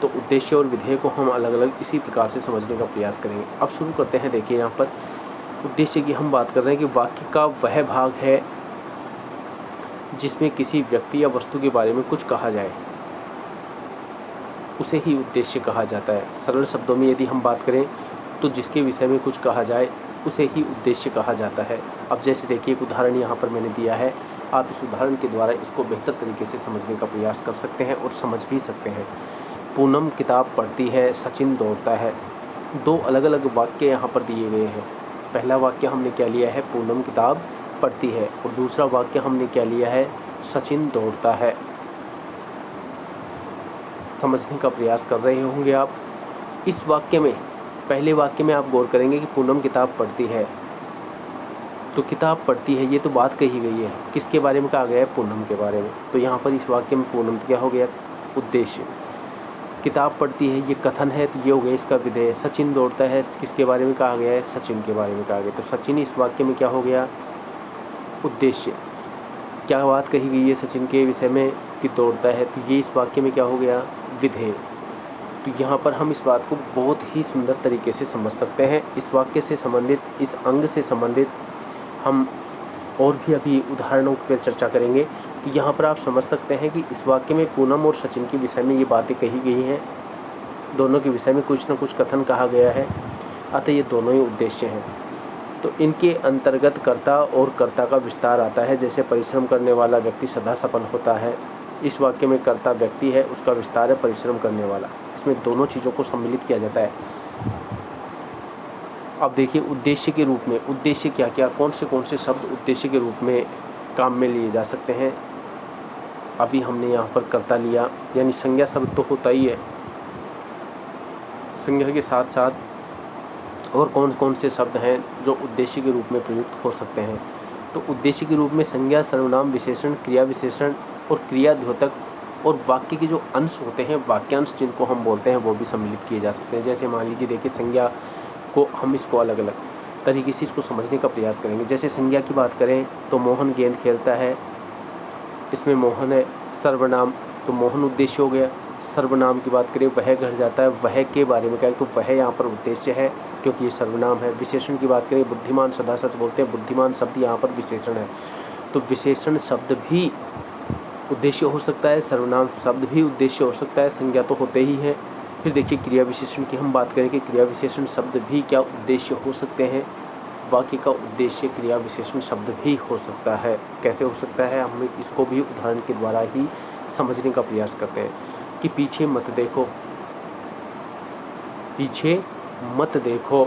तो उद्देश्य और विधेय को हम अलग अलग इसी प्रकार से समझने का प्रयास करेंगे। अब शुरू करते हैं। देखिए यहाँ पर उद्देश्य की हम बात कर रहे हैं कि वाक्य का वह भाग है जिसमें किसी व्यक्ति या वस्तु के बारे में कुछ कहा जाए, उसे ही उद्देश्य कहा जाता है। सरल शब्दों में यदि हम बात करें तो जिसके विषय में कुछ कहा जाए उसे ही उद्देश्य कहा जाता है। अब जैसे देखिए एक उदाहरण यहाँ पर मैंने दिया है, आप इस उदाहरण के द्वारा इसको बेहतर तरीके से समझने का प्रयास कर सकते हैं और समझ भी सकते हैं। पूनम किताब पढ़ती है, सचिन दौड़ता है। 2 अलग अलग वाक्य यहाँ पर दिए गए हैं। पहला वाक्य हमने क्या लिया है? पूनम किताब पढ़ती है। और दूसरा वाक्य हमने क्या लिया है? सचिन दौड़ता है। समझने का प्रयास कर रहे होंगे आप। इस वाक्य में, पहले वाक्य में आप गौर करेंगे कि पूनम किताब पढ़ती है, तो किताब पढ़ती है ये तो बात कही गई है, किसके बारे में कहा गया है? पूनम के बारे में। तो यहाँ पर इस वाक्य में पूनम क्या हो गया? उद्देश्य। किताब पढ़ती है ये कथन है, तो ये हो गया इसका विधेय। सचिन दौड़ता है किसके बारे में कहा गया है? सचिन के बारे में कहा गया। तो सचिन इस वाक्य में क्या हो गया? उद्देश्य। क्या बात कही गई है सचिन के विषय में कि दौड़ता है, तो ये इस वाक्य में क्या हो गया? विधेय। तो यहाँ पर हम इस बात को बहुत ही सुंदर तरीके से समझ सकते हैं। इस वाक्य से संबंधित, इस अंग से संबंधित हम और भी अभी उदाहरणों पर चर्चा करेंगे। तो यहाँ पर आप समझ सकते हैं कि इस वाक्य में पूनम और सचिन के विषय में ये बातें कही गई हैं। दोनों के विषय में कुछ न कुछ कथन कहा गया है, अतः ये दोनों ही उद्देश्य हैं। तो इनके अंतर्गत कर्ता और कर्ता का विस्तार आता है। जैसे परिश्रम करने वाला व्यक्ति सदा सफल होता है, इस वाक्य में कर्ता व्यक्ति है, उसका विस्तार है परिश्रम करने वाला। इसमें दोनों चीज़ों को सम्मिलित किया जाता है। अब देखिए उद्देश्य के रूप में, उद्देश्य क्या क्या, कौन से शब्द उद्देश्य के रूप में काम में लिए जा सकते हैं। अभी हमने यहाँ पर कर्ता लिया, यानी संज्ञा शब्द तो होता ही है, संज्ञा के साथ साथ और कौन से शब्द हैं जो उद्देश्य के रूप में प्रयुक्त हो सकते हैं। तो उद्देश्य के रूप में संज्ञा, सर्वनाम, विशेषण, क्रिया विशेषण और क्रिया द्योतक और वाक्य के जो अंश होते हैं, वाक्यांश जिनको हम बोलते हैं, वो भी सम्मिलित किए जा सकते हैं। जैसे मान लीजिए देखिए संज्ञा को हम इसको अलग अलग तरीके से इसको समझने का प्रयास करेंगे। जैसे संज्ञा की बात करें तो मोहन गेंद खेलता है, इसमें मोहन है। सर्वनाम तो मोहन उद्देश्य हो गया। सर्वनाम की बात करें वह घर जाता है, वह के बारे में क्या है, तो वह यहाँ पर उद्देश्य है क्योंकि ये सर्वनाम है। विशेषण की बात करें बुद्धिमान सदा सच बोलते हैं, बुद्धिमान शब्द यहाँ पर विशेषण है, तो विशेषण शब्द भी उद्देश्य हो सकता है, सर्वनाम शब्द भी उद्देश्य हो सकता है, संज्ञा तो होते ही हैं। फिर देखिए क्रिया विशेषण की हम बात करें कि क्रिया विशेषण शब्द भी क्या उद्देश्य हो सकते हैं। वाक्य का उद्देश्य क्रिया विशेषण शब्द भी हो सकता है। कैसे हो सकता है, हम इसको भी उदाहरण के द्वारा ही समझने का प्रयास करते हैं कि पीछे मत देखो, पीछे मत देखो।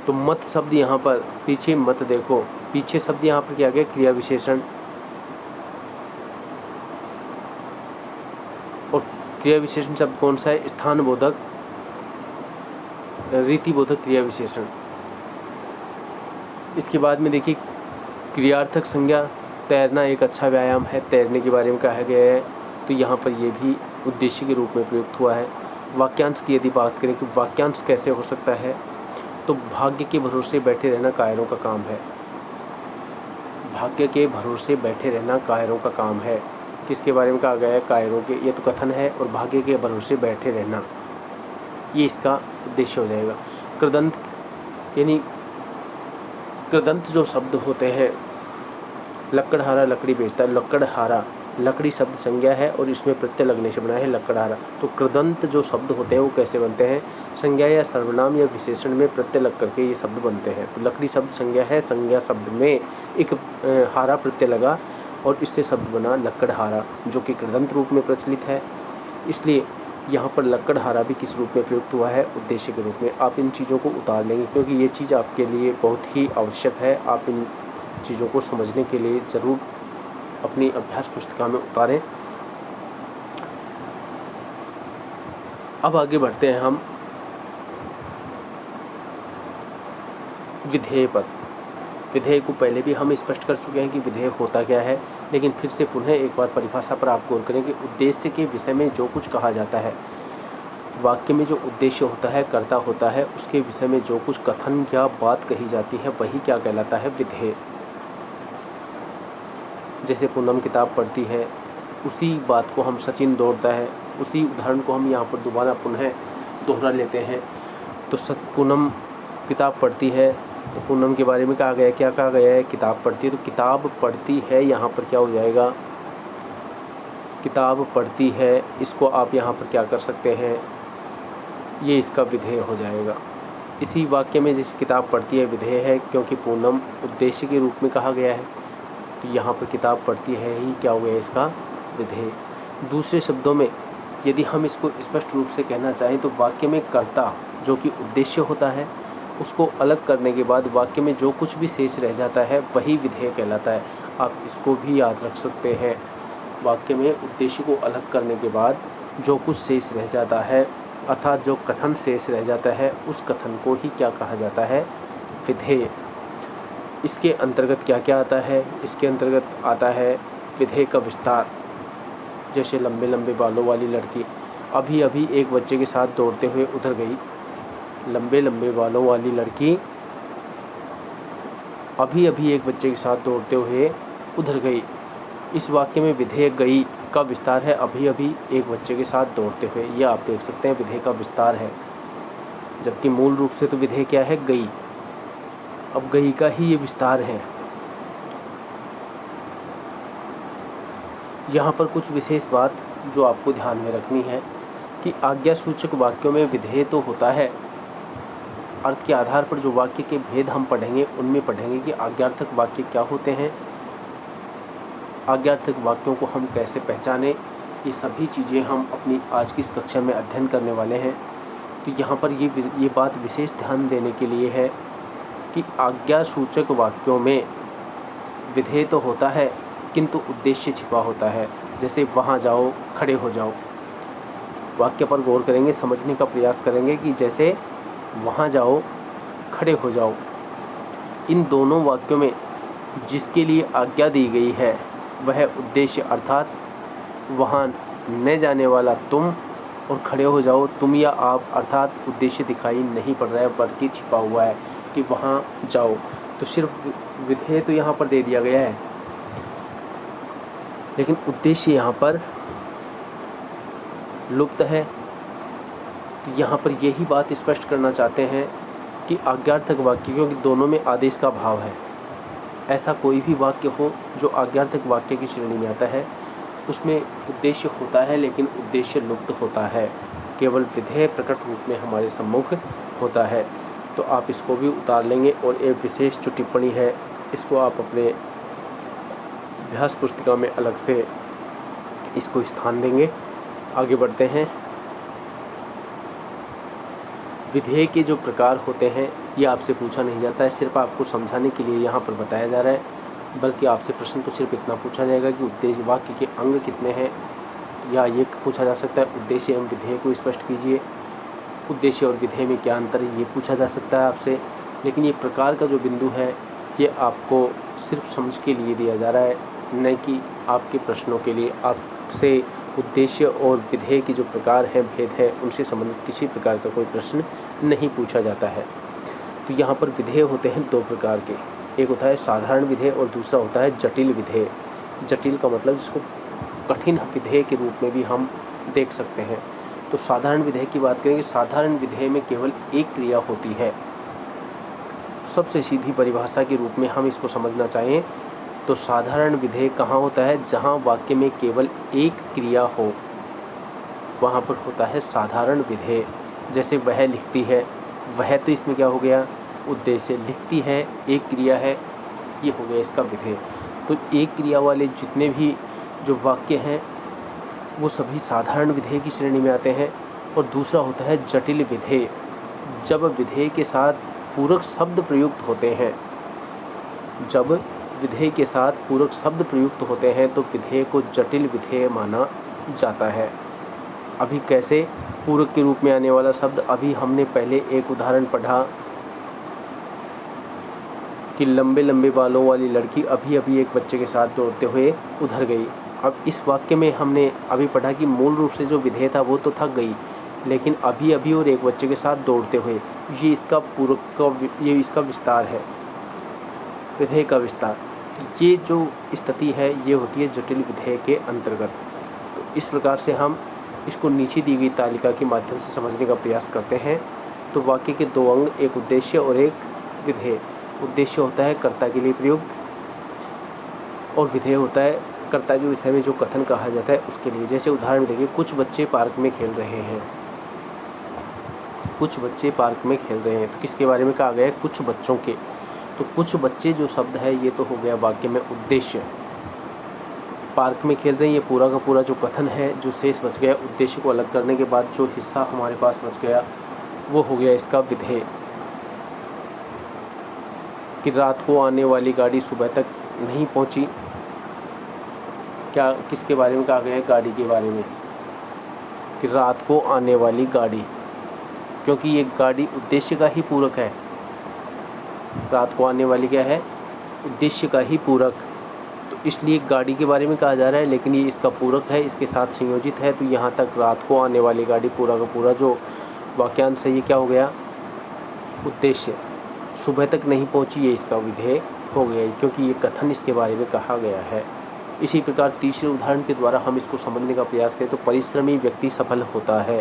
तो मत शब्द यहाँ पर, पीछे मत देखो, पीछे शब्द यहाँ पर क्या गया, क्रिया विशेषण। और क्रिया विशेषण शब्द कौन सा है, स्थान बोधक, रीति बोधक क्रिया विशेषण। इसके बाद में देखिए क्रियार्थक संज्ञा, तैरना एक अच्छा व्यायाम है, तैरने के बारे में कहा गया है, तो यहाँ पर ये भी उद्देश्य के रूप में प्रयुक्त हुआ है। वाक्यांश की यदि बात करें कि वाक्यांश कैसे हो सकता है, तो भाग्य के भरोसे बैठे रहना कायरों का काम है। भाग्य के भरोसे बैठे रहना कायरों का काम है, किसके बारे में कहा गया है, कायरों के, ये तो कथन है, और भाग्य के भरोसे बैठे रहना ये इसका उद्देश्य हो जाएगा। कृदंत यानी कृदंत जो शब्द होते हैं, लकड़हारा लकड़ी बेचता है, लकड़हारा लकड़ी शब्द संज्ञा है और इसमें प्रत्यय लगने से बना है लकड़हारा। तो कृदंत जो शब्द होते हैं वो कैसे बनते हैं, संज्ञा या सर्वनाम या विशेषण में प्रत्यय लग करके ये शब्द बनते हैं। तो लकड़ी शब्द संज्ञा है, संज्ञा शब्द में एक हारा प्रत्यय लगा और इससे शब्द बना लकड़हारा, जो कि कृदंत रूप में प्रचलित है। इसलिए यहाँ पर लकड़हारा भी किस रूप में प्रयुक्त हुआ है, उद्देश्य के रूप में। आप इन चीज़ों को उतार लेंगे क्योंकि ये चीज़ आपके लिए बहुत ही आवश्यक है। आप इन चीज़ों को समझने के लिए ज़रूर अपनी अभ्यास पुस्तिका में उतारें। अब आगे बढ़ते हैं हम विधेय पर। विधेय को पहले भी हम स्पष्ट कर चुके हैं कि विधेय होता क्या है, लेकिन फिर से पुनः एक बार परिभाषा पर आप गौर करें कि उद्देश्य के विषय में जो कुछ कहा जाता है, वाक्य में जो उद्देश्य होता है, कर्ता होता है, उसके विषय में जो कुछ कथन या बात कही जाती है वही क्या कहलाता है, विधेय। जैसे पूनम किताब पढ़ती है, उसी बात को हम सचिन दौड़ता है, उसी उदाहरण को हम यहाँ पर दोबारा पुनः दोहरा लेते हैं। तो पूनम किताब पढ़ती है, तो पूनम के बारे में कहा गया, क्या कहा गया है, किताब पढ़ती है। तो किताब पढ़ती है यहाँ पर क्या हो जाएगा, किताब पढ़ती है, इसको आप यहाँ पर क्या कर सकते हैं, ये इसका विधेय हो जाएगा। इसी वाक्य में जिस किताब पढ़ती है विधेय है, क्योंकि पूनम उद्देश्य के रूप में कहा गया है, तो यहाँ पर किताब पढ़ती है ही क्या हो गया, इसका विधेय। दूसरे शब्दों में यदि हम इसको स्पष्ट रूप से कहना चाहें तो वाक्य में कर्ता जो कि उद्देश्य होता है, उसको अलग करने के बाद वाक्य में जो कुछ भी शेष रह जाता है वही विधेय कहलाता है। आप इसको भी याद रख सकते हैं। वाक्य में उद्देश्य को अलग करने के बाद जो कुछ शेष रह जाता है, अर्थात जो कथन शेष रह जाता है, उस कथन को ही क्या कहा जाता है, विधेय। इसके अंतर्गत क्या क्या आता है, इसके अंतर्गत आता है विधेय का विस्तार। जैसे लंबे लंबे बालों वाली लड़की अभी अभी एक बच्चे के साथ दौड़ते हुए उधर गई। लंबे लंबे बालों वाली लड़की अभी अभी एक बच्चे के साथ दौड़ते हुए उधर गई। इस वाक्य में विधेय गई का विस्तार है, अभी अभी एक बच्चे के साथ दौड़ते हुए। ये आप देख सकते हैं विधेय का विस्तार है, जबकि मूल रूप से तो विधेय क्या है, गई। अब गई का ही ये विस्तार है। यहाँ पर कुछ विशेष बात जो आपको ध्यान में रखनी है कि आज्ञासूचक वाक्यों में विधेय तो होता है। अर्थ के आधार पर जो वाक्य के भेद हम पढ़ेंगे उनमें पढ़ेंगे कि आज्ञार्थक वाक्य क्या होते हैं, आज्ञार्थक वाक्यों को हम कैसे पहचानें। ये सभी चीज़ें हम अपनी आज की इस कक्षा में अध्ययन करने वाले हैं। तो यहाँ पर ये बात विशेष ध्यान देने के लिए है कि आज्ञासूचक वाक्यों में विधेय तो होता है किंतु उद्देश्य छिपा होता है। जैसे वहाँ जाओ, खड़े हो जाओ, वाक्य पर गौर करेंगे, समझने का प्रयास करेंगे कि जैसे वहाँ जाओ, खड़े हो जाओ, इन दोनों वाक्यों में जिसके लिए आज्ञा दी गई है वह उद्देश्य अर्थात वहाँ न जाने वाला तुम और खड़े हो जाओ तुम या आप अर्थात उद्देश्य दिखाई नहीं पड़ रहा है बल्कि छिपा हुआ है कि वहाँ जाओ। तो सिर्फ विधेय तो यहाँ पर दे दिया गया है लेकिन उद्देश्य यहाँ पर लुप्त है। तो यहाँ पर यही बात स्पष्ट करना चाहते हैं कि आज्ञार्थक वाक्य, क्योंकि दोनों में आदेश का भाव है, ऐसा कोई भी वाक्य हो जो आज्ञार्थक वाक्य की श्रेणी में आता है उसमें उद्देश्य होता है लेकिन उद्देश्य लुप्त होता है, केवल विधेय प्रकट रूप में हमारे सम्मुख होता है। तो आप इसको भी उतार लेंगे और एक विशेष जो टिप्पणी है इसको आप अपने अभ्यास पुस्तिका में अलग से इसको स्थान देंगे। आगे बढ़ते हैं। विधेय के जो प्रकार होते हैं ये आपसे पूछा नहीं जाता है, सिर्फ आपको समझाने के लिए यहाँ पर बताया जा रहा है। बल्कि आपसे प्रश्न तो सिर्फ इतना पूछा जाएगा कि उद्देश्य वाक्य के अंग कितने हैं, या ये पूछा जा सकता है उद्देश्य एवं विधेय को स्पष्ट कीजिए, उद्देश्य और विधेय में क्या अंतर है ये पूछा जा सकता है आपसे। लेकिन ये प्रकार का जो बिंदु है ये आपको सिर्फ समझ के लिए दिया जा रहा है, न कि आपके प्रश्नों के लिए। आपसे उद्देश्य और विधेय के जो प्रकार हैं, भेद है, उनसे संबंधित किसी प्रकार का कोई प्रश्न नहीं पूछा जाता है। तो यहाँ पर विधेय होते हैं दो प्रकार के, एक होता है साधारण विधेय और दूसरा होता है जटिल विधेय। जटिल का मतलब जिसको कठिन विधेय के रूप में भी हम देख सकते हैं। तो साधारण विधेय की बात करेंगे, साधारण विधेय में केवल एक क्रिया होती है। सबसे सीधी परिभाषा के रूप में हम इसको समझना चाहें तो साधारण विधेय कहाँ होता है, जहाँ वाक्य में केवल एक क्रिया हो वहाँ पर होता है साधारण विधेय। जैसे वह लिखती है, वह तो इसमें क्या हो गया, उद्देश्य। लिखती है एक क्रिया है, ये हो गया इसका विधेय। तो एक क्रिया वाले जितने भी जो वाक्य हैं वो सभी साधारण विधेय की श्रेणी में आते हैं। और दूसरा होता है जटिल विधेय, जब विधेय के साथ पूरक शब्द प्रयुक्त होते हैं। जब विधेय के साथ पूरक शब्द प्रयुक्त होते हैं तो विधेय को जटिल विधेय माना जाता है। अभी कैसे पूरक के रूप में आने वाला शब्द, अभी हमने पहले एक उदाहरण पढ़ा कि लंबे लंबे बालों वाली लड़की अभी अभी एक बच्चे के साथ दौड़ते हुए उधर गई। अब इस वाक्य में हमने अभी पढ़ा कि मूल रूप से जो विधेय था वो तो थक गई, लेकिन अभी अभी और एक बच्चे के साथ दौड़ते हुए, ये इसका पूरक का, ये इसका विस्तार है, विधेय का विस्तार। ये जो स्थिति है ये होती है जटिल विधेय के अंतर्गत। तो इस प्रकार से हम इसको नीचे दी गई तालिका के माध्यम से समझने का प्रयास करते हैं। तो वाक्य के दो अंग, एक उद्देश्य और एक विधेय। उद्देश्य होता है कर्ता के लिए प्रयुक्त और विधेय होता है कर्ता के विषय में जो कथन कहा जाता है उसके लिए। जैसे उदाहरण देखिए, कुछ बच्चे पार्क में खेल रहे हैं, कुछ बच्चे पार्क में खेल रहे हैं। तो किसके बारे में कहा गया है, कुछ बच्चों के। तो कुछ बच्चे जो शब्द है ये तो हो गया वाक्य में उद्देश्य। पार्क में खेल रहे हैं, ये पूरा का पूरा जो कथन है, जो शेष बच गया उद्देश्य को अलग करने के बाद जो हिस्सा हमारे पास बच गया वो हो गया इसका विधेय। कि रात को आने वाली गाड़ी सुबह तक नहीं पहुंची, क्या किसके बारे में कहा गया है, गाड़ी के बारे में, कि रात को आने वाली गाड़ी, क्योंकि ये गाड़ी उद्देश्य का ही पूरक है। रात को आने वाली क्या है, उद्देश्य का ही पूरक, तो इसलिए गाड़ी के बारे में कहा जा रहा है, लेकिन ये इसका पूरक है, इसके साथ संयोजित है। तो यहाँ तक रात को आने वाली गाड़ी पूरा का पूरा जो वाक्यांश है ये क्या हो गया, उद्देश्य। सुबह तक नहीं पहुँची, ये इसका विधेय हो गया, क्योंकि ये कथन इसके बारे में कहा गया है। इसी प्रकार तीसरे उदाहरण के द्वारा हम इसको समझने का प्रयास करें तो परिश्रमी व्यक्ति सफल होता है।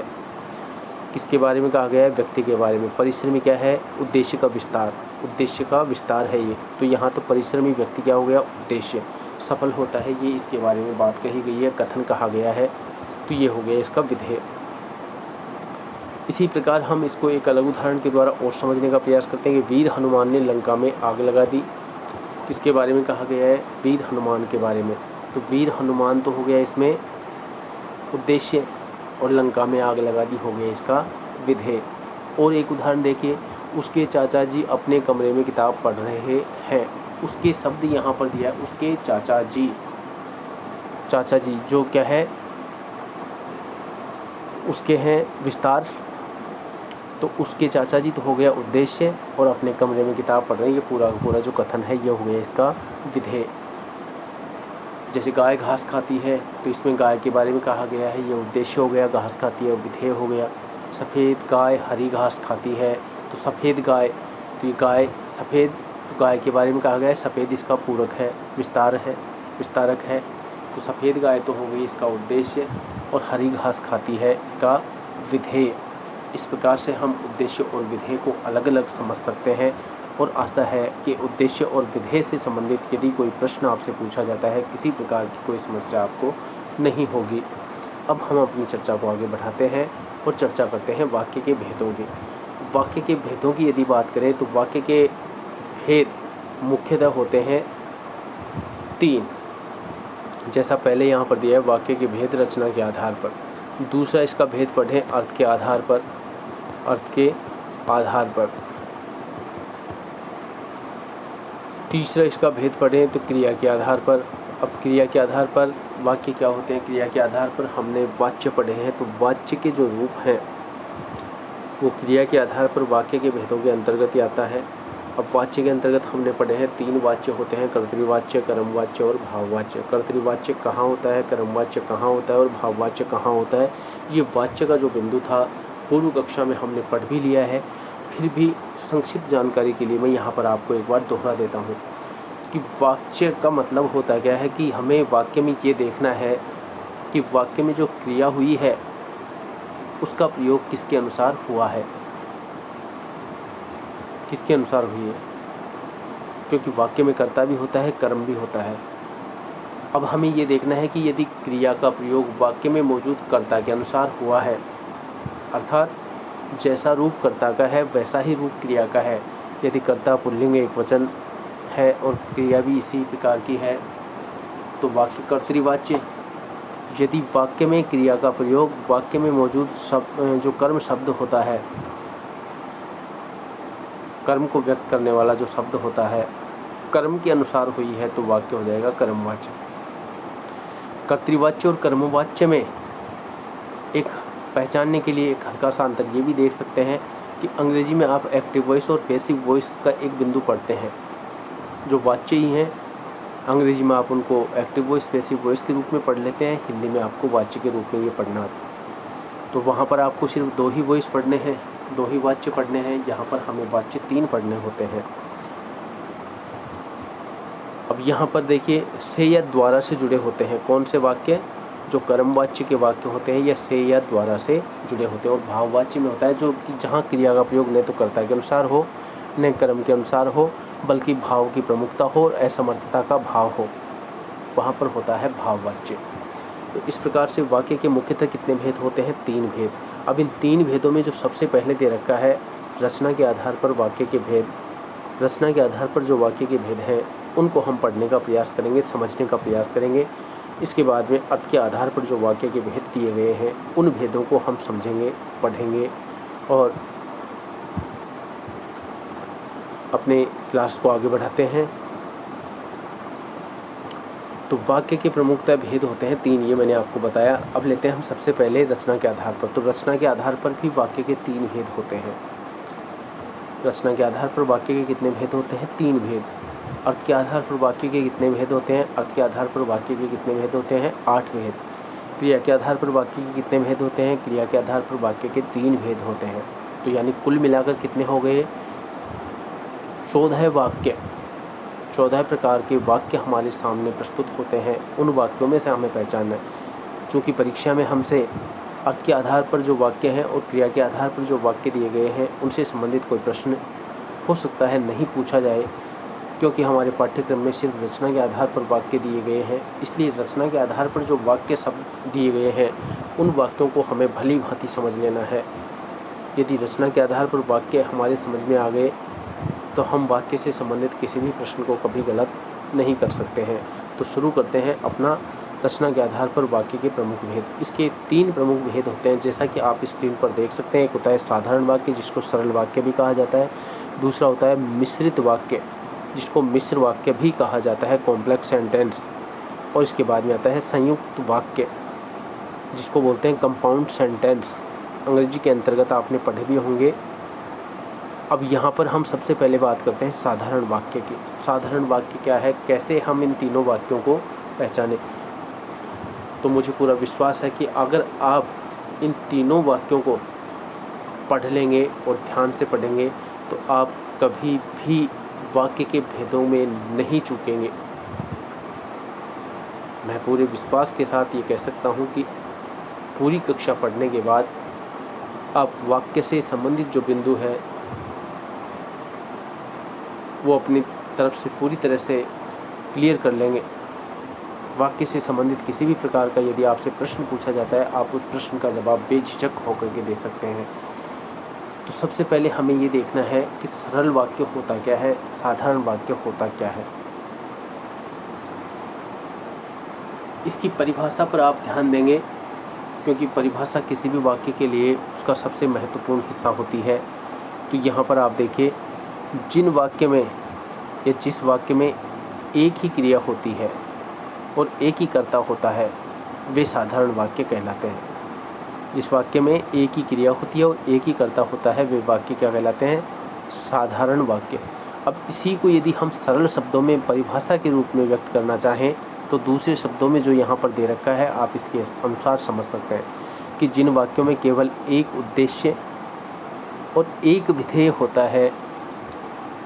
किसके बारे में कहा गया है, व्यक्ति के बारे में। परिश्रमी क्या है, उद्देश्य का विस्तार। उद्देश्य का विस्तार है ये। तो यहाँ तो परिश्रमी व्यक्ति क्या हो गया, उद्देश्य सफल होता है, ये इसके बारे में बात कही गई है, कथन कहा गया है, तो ये हो गया इसका विधेय। इसी प्रकार हम इसको एक अलग उदाहरण के द्वारा और समझने का प्रयास करते हैं कि वीर हनुमान ने लंका में आग लगा दी। किसके बारे में कहा गया है, वीर हनुमान के बारे में। तो वीर हनुमान तो हो गया इसमें उद्देश्य, और लंका में आग लगा दी हो गया इसका विधेय। और एक उदाहरण देखिए, उसके चाचा जी अपने कमरे में किताब पढ़ रहे हैं। उसके शब्द यहाँ पर दिया है, उसके चाचा जी। चाचा जी जो क्या है, उसके हैं विस्तार, तो उसके चाचा जी तो हो गया उद्देश्य, और अपने कमरे में किताब पढ़ रहे हैं, ये पूरा पूरा जो कथन है ये हो गया इसका विधेय। जैसे गाय घास खाती है, तो इसमें गाय के बारे में कहा गया है, ये उद्देश्य हो गया, घास खाती है, विधेय हो गया। सफ़ेद गाय हरी घास खाती है, तो सफ़ेद गाय, तो ये गाय सफ़ेद, तो गाय के बारे में कहा गया है, सफ़ेद इसका पूरक है, विस्तारक है। तो सफ़ेद गाय तो हो गई इसका उद्देश्य, और हरी घास खाती है इसका विधेय। इस प्रकार से हम उद्देश्य और विधेय को अलग अलग समझ सकते हैं, और आशा है कि उद्देश्य और विधेय से संबंधित यदि कोई प्रश्न आपसे पूछा जाता है, किसी प्रकार की कोई समस्या आपको नहीं होगी। अब हम अपनी चर्चा को आगे बढ़ाते हैं और चर्चा करते हैं वाक्य के भेदों की। वाक्य के भेदों की यदि बात करें तो वाक्य के भेद मुख्यतः होते हैं 3। जैसा पहले यहाँ पर दिया है, वाक्य के भेद रचना के आधार पर। दूसरा इसका भेद पढ़ें अर्थ के आधार पर, तीसरा इसका भेद पढ़ें तो क्रिया के आधार पर। अब क्रिया के आधार पर वाक्य क्या होते हैं, क्रिया के आधार पर हमने वाच्य पढ़े हैं, तो वाच्य के जो रूप हैं वो क्रिया के आधार पर वाक्य के भेदों के अंतर्गत ही आता है। अब वाच्य के अंतर्गत हमने पढ़े हैं 3 वाच्य होते हैं, कर्तृवाच्य, कर्मवाच्य और भाववाच्य। कर्तृवाच्य कहाँ होता है, कर्मवाच्य कहाँ होता है और भाववाच्य कहाँ होता है, ये वाच्य का जो बिंदु था पूर्व कक्षा में हमने पढ़ भी लिया है। फिर भी संक्षिप्त जानकारी के लिए मैं यहाँ पर आपको एक बार दोहरा देता हूँ कि वाच्य का मतलब होता क्या है, कि हमें वाक्य में ये देखना है कि वाक्य में जो क्रिया हुई है उसका प्रयोग किसके अनुसार हुआ है, किसके अनुसार हुई है, क्योंकि वाक्य में कर्ता भी होता है, कर्म भी होता है। अब हमें ये देखना है कि यदि क्रिया का प्रयोग वाक्य में मौजूद कर्ता के अनुसार हुआ है, अर्थात जैसा रूप कर्ता का है वैसा ही रूप क्रिया का है। यदि कर्ता पुल्लिंग एकवचन है और क्रिया भी इसी प्रकार की है तो वाक्य कर्तृवाच्य। यदि वाक्य में क्रिया का प्रयोग वाक्य में मौजूद शब्द जो कर्म शब्द होता है, कर्म को व्यक्त करने वाला जो शब्द होता है, कर्म के अनुसार हुई है तो वाक्य हो जाएगा कर्मवाच्य। कर्तृवाच्य और कर्मवाच्य में एक पहचानने के लिए एक हल्का सा अंतर ये भी देख सकते हैं कि अंग्रेजी में आप एक्टिव वॉइस और पैसिव वॉइस का एक बिंदु पढ़ते हैं। जो वाच्य ही हैं अंग्रेजी में आप उनको एक्टिव वॉइस पैसिव वॉइस के रूप में पढ़ लेते हैं, हिंदी में आपको वाच्य के रूप में ये पढ़ना है। तो वहाँ पर आपको सिर्फ 2 ही वॉइस पढ़ने हैं, 2 ही वाच्य पढ़ने हैं, यहाँ पर हमें वाच्य 3 पढ़ने होते हैं। अब यहाँ पर देखिए से या द्वारा से जुड़े होते हैं कौन से वाक्य, जो कर्मवाच्य के वाक्य होते हैं या से या द्वारा से जुड़े होते हैं। और भाववाच्य में होता है जो कि जहाँ क्रिया का प्रयोग न तो कर्ता के अनुसार हो न कर्म के अनुसार हो, बल्कि भाव की प्रमुखता हो और असमर्थता का भाव हो, वहाँ पर होता है भाववाच्य। तो इस प्रकार से वाक्य के मुख्यतः कितने भेद होते हैं, 3 भेद। अब इन 3 भेदों में जो सबसे पहले दे रखा है रचना के आधार पर वाक्य के भेद, रचना के आधार पर जो वाक्य के भेद हैं उनको हम पढ़ने का प्रयास करेंगे, समझने का प्रयास करेंगे। इसके बाद में अर्थ के आधार पर जो वाक्य के भेद दिए गए हैं उन भेदों को हम समझेंगे, पढ़ेंगे और अपने क्लास को आगे बढ़ाते हैं। तो वाक्य के प्रमुखतः भेद होते हैं 3, ये मैंने आपको बताया। अब लेते हैं हम सबसे पहले रचना के आधार पर। तो रचना के आधार पर भी वाक्य के 3 भेद होते हैं। रचना के आधार पर वाक्य के कितने भेद होते हैं, 3 भेद। अर्थ के आधार पर वाक्य के कितने भेद होते हैं, अर्थ के आधार पर वाक्य के कितने भेद होते हैं, 8 भेद। क्रिया के आधार पर वाक्य के कितने भेद होते हैं, क्रिया के आधार पर वाक्य के 3 भेद होते हैं। तो यानी कुल मिलाकर कितने हो गए, 14 वाक्य। 14 प्रकार के वाक्य हमारे सामने प्रस्तुत होते हैं। उन वाक्यों में से हमें पहचानना है, चूँकि परीक्षा में हमसे अर्थ के आधार पर जो वाक्य हैं और क्रिया के आधार पर जो वाक्य दिए गए हैं उनसे संबंधित कोई प्रश्न हो सकता है नहीं पूछा जाए, क्योंकि हमारे पाठ्यक्रम में सिर्फ रचना के आधार पर वाक्य दिए गए हैं। इसलिए रचना के आधार पर जो वाक्य शब्द दिए गए हैं उन वाक्यों को हमें भली भांति समझ लेना है। यदि रचना के आधार पर वाक्य हमारे समझ में आ गए तो हम वाक्य से संबंधित किसी भी प्रश्न को कभी गलत नहीं कर सकते हैं। तो शुरू करते हैं अपना रचना के आधार पर वाक्य के प्रमुख भेद। इसके 3 प्रमुख भेद होते हैं, जैसा कि आप स्क्रीन पर देख सकते हैं। एक होता है साधारण वाक्य, जिसको सरल वाक्य भी कहा जाता है। दूसरा होता है मिश्रित वाक्य, जिसको मिश्र वाक्य भी कहा जाता है, कॉम्प्लेक्स सेंटेंस। और इसके बाद में आता है संयुक्त वाक्य, जिसको बोलते हैं कंपाउंड सेंटेंस। अंग्रेजी के अंतर्गत आपने पढ़े भी होंगे। अब यहाँ पर हम सबसे पहले बात करते हैं साधारण वाक्य की। साधारण वाक्य क्या है, कैसे हम इन तीनों वाक्यों को पहचानें। तो मुझे पूरा विश्वास है कि अगर आप इन तीनों वाक्यों को पढ़ लेंगे और ध्यान से पढ़ेंगे तो आप कभी भी वाक्य के भेदों में नहीं चूकेंगे। मैं पूरे विश्वास के साथ ये कह सकता हूँ कि पूरी कक्षा पढ़ने के बाद आप वाक्य से संबंधित जो बिंदु है वो अपनी तरफ से पूरी तरह से क्लियर कर लेंगे। वाक्य से संबंधित किसी भी प्रकार का यदि आपसे प्रश्न पूछा जाता है, आप उस प्रश्न का जवाब बेझिझक होकर के दे सकते हैं। तो सबसे पहले हमें ये देखना है कि सरल वाक्य होता क्या है, साधारण वाक्य होता क्या है। इसकी परिभाषा पर आप ध्यान देंगे, क्योंकि परिभाषा किसी भी वाक्य के लिए उसका सबसे महत्वपूर्ण हिस्सा होती है। तो यहाँ पर आप देखिए, जिन वाक्य में या जिस वाक्य में एक ही क्रिया होती है और एक ही कर्ता होता है वे साधारण वाक्य कहलाते हैं। जिस वाक्य में एक ही क्रिया होती है और एक ही कर्ता होता है वे वाक्य क्या कहलाते हैं, साधारण वाक्य। अब इसी को यदि हम सरल शब्दों में परिभाषा के रूप में व्यक्त करना चाहें तो दूसरे शब्दों में जो यहाँ पर दे रखा है आप इसके अनुसार समझ सकते हैं कि जिन वाक्यों में केवल एक उद्देश्य और एक विधेय होता है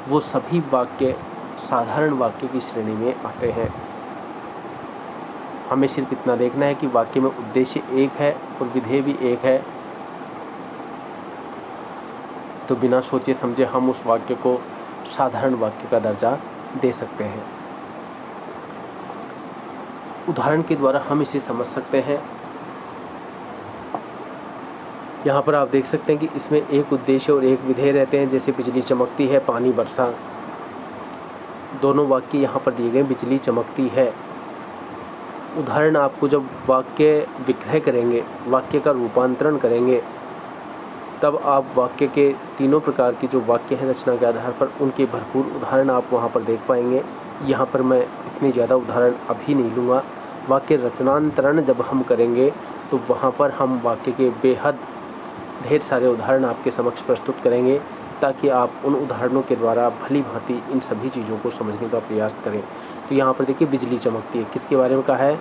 वो सभी वाक्य साधारण वाक्य की श्रेणी में आते हैं। हमें सिर्फ इतना देखना है कि वाक्य में उद्देश्य एक है और विधेय भी एक है, तो बिना सोचे समझे हम उस वाक्य को साधारण वाक्य का दर्जा दे सकते हैं। उदाहरण के द्वारा हम इसे समझ सकते हैं। यहाँ पर आप देख सकते हैं कि इसमें एक उद्देश्य और एक विधेय रहते हैं, जैसे बिजली चमकती है, पानी बरसा। दोनों वाक्य यहाँ पर दिए गए, बिजली चमकती है। उदाहरण आपको जब वाक्य विग्रह करेंगे, वाक्य का रूपांतरण करेंगे, तब आप वाक्य के तीनों प्रकार के जो वाक्य हैं रचना के आधार पर उनके भरपूर उदाहरण आप वहाँ पर देख पाएंगे। यहाँ पर मैं इतने ज़्यादा उदाहरण अभी नहीं लूँगा। वाक्य रचनांतरण जब हम करेंगे तो वहाँ पर हम वाक्य के बेहद ढेर सारे उदाहरण आपके समक्ष प्रस्तुत करेंगे, ताकि आप उन उदाहरणों के द्वारा भली भांति इन सभी चीज़ों को समझने का प्रयास करें। तो यहाँ पर देखिए, बिजली चमकती है, किसके बारे में कहा है,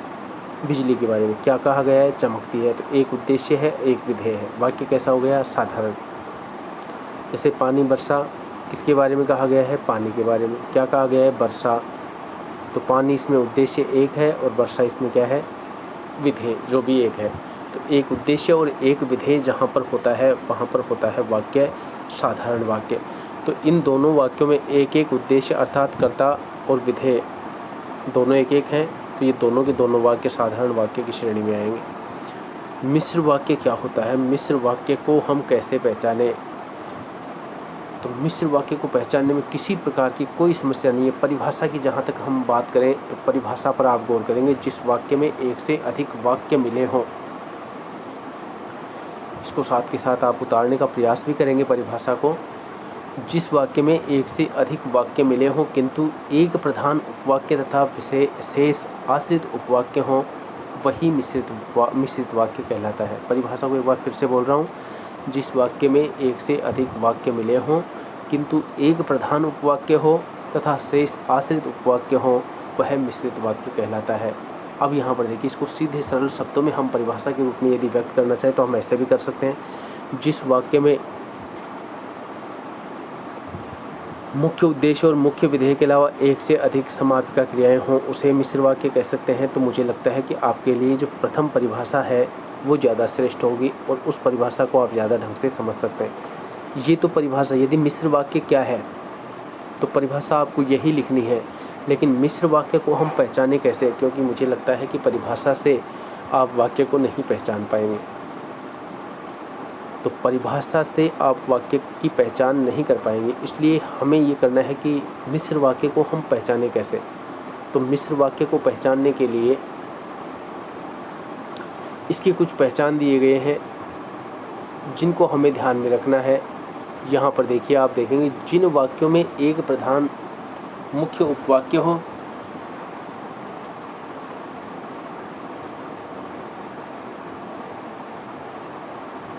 बिजली के बारे में। क्या कहा गया है, चमकती है। तो एक उद्देश्य है, एक विधेय है। वाक्य कैसा हो गया, साधारण। जैसे पानी बरसा, किसके बारे में कहा गया है, पानी के बारे में। क्या कहा गया है, वर्षा। तो पानी इसमें उद्देश्य एक है और वर्षा इसमें क्या है, विधेय, जो भी एक है। तो एक उद्देश्य और एक विधेय जहाँ पर होता है वहाँ पर होता है वाक्य साधारण वाक्य। तो इन दोनों वाक्यों में एक एक उद्देश्य अर्थात कर्ता और विधेय दोनों एक एक हैं, तो ये दोनों के दोनों वाक्य साधारण वाक्य की श्रेणी में आएंगे। मिश्र वाक्य क्या होता है, मिश्र वाक्य को हम कैसे पहचानें। तो मिश्र वाक्य को पहचानने में किसी प्रकार की कोई समस्या नहीं है। परिभाषा की जहाँ तक हम बात करें तो परिभाषा पर आप गौर करेंगे, जिस वाक्य में एक से अधिक वाक्य मिले हों, इसको साथ के साथ आप उतारने का प्रयास भी करेंगे परिभाषा को। जिस वाक्य में एक से अधिक वाक्य मिले हों किंतु एक प्रधान उपवाक्य तथा शेष आश्रित उपवाक्य हों, वही मिश्रित वाक्य कहलाता है। परिभाषा को एक बार फिर से बोल रहा हूँ, जिस वाक्य में एक से अधिक वाक्य मिले हों किंतु एक प्रधान उपवाक्य हो तथा शेष आश्रित उपवाक्य हो, वह मिश्रित वाक्य कहलाता है। अब यहाँ पर देखिए, इसको सीधे सरल शब्दों में हम परिभाषा के रूप में यदि व्यक्त करना चाहें तो हम ऐसे भी कर सकते हैं। जिस वाक्य में मुख्य उद्देश्य और मुख्य विधेय के अलावा एक से अधिक समापिका क्रियाएं हों, उसे मिश्र वाक्य कह सकते हैं। तो मुझे लगता है कि आपके लिए जो प्रथम परिभाषा है वो ज़्यादा श्रेष्ठ होगी और उस परिभाषा को आप ज़्यादा ढंग से समझ सकते हैं। ये तो परिभाषा। यदि मिश्र वाक्य क्या है, तो परिभाषा आपको यही लिखनी है। लेकिन मिश्र वाक्य को हम पहचाने कैसे, क्योंकि मुझे लगता है कि परिभाषा से आप वाक्य को नहीं पहचान पाएंगे। तो परिभाषा से आप वाक्य की पहचान नहीं कर पाएंगे, इसलिए हमें ये करना है कि मिश्र वाक्य को हम पहचाने कैसे। तो मिश्र वाक्य को पहचानने के लिए इसकी कुछ पहचान दिए गए हैं जिनको हमें ध्यान में रखना है। यहाँ पर देखिए, आप देखेंगे जिन वाक्यों में एक प्रधान मुख्य उपवाक्य हो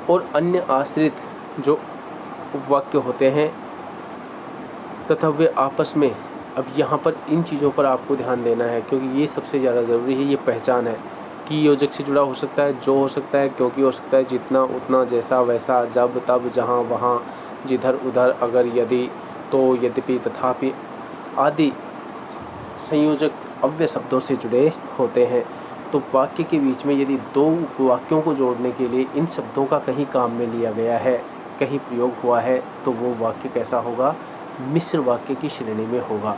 और अन्य आश्रित जो उपवाक्य होते हैं तथा वे आपस में, अब यहाँ पर इन चीज़ों पर आपको ध्यान देना है क्योंकि ये सबसे ज़्यादा ज़रूरी है। ये पहचान है कि योजक से जुड़ा हो सकता है, जो हो सकता है, क्योंकि हो सकता है, जितना उतना, जैसा वैसा, जब तब, जहाँ वहाँ, जिधर उधर, अगर, यदि, तो, यद्यपि, तथापि आदि संयोजक अव्यय शब्दों से जुड़े होते हैं। तो वाक्य के बीच में यदि दो वाक्यों को जोड़ने के लिए इन शब्दों का कहीं काम में लिया गया है, कहीं प्रयोग हुआ है, तो वो वाक्य कैसा होगा? मिश्र वाक्य की श्रेणी में होगा।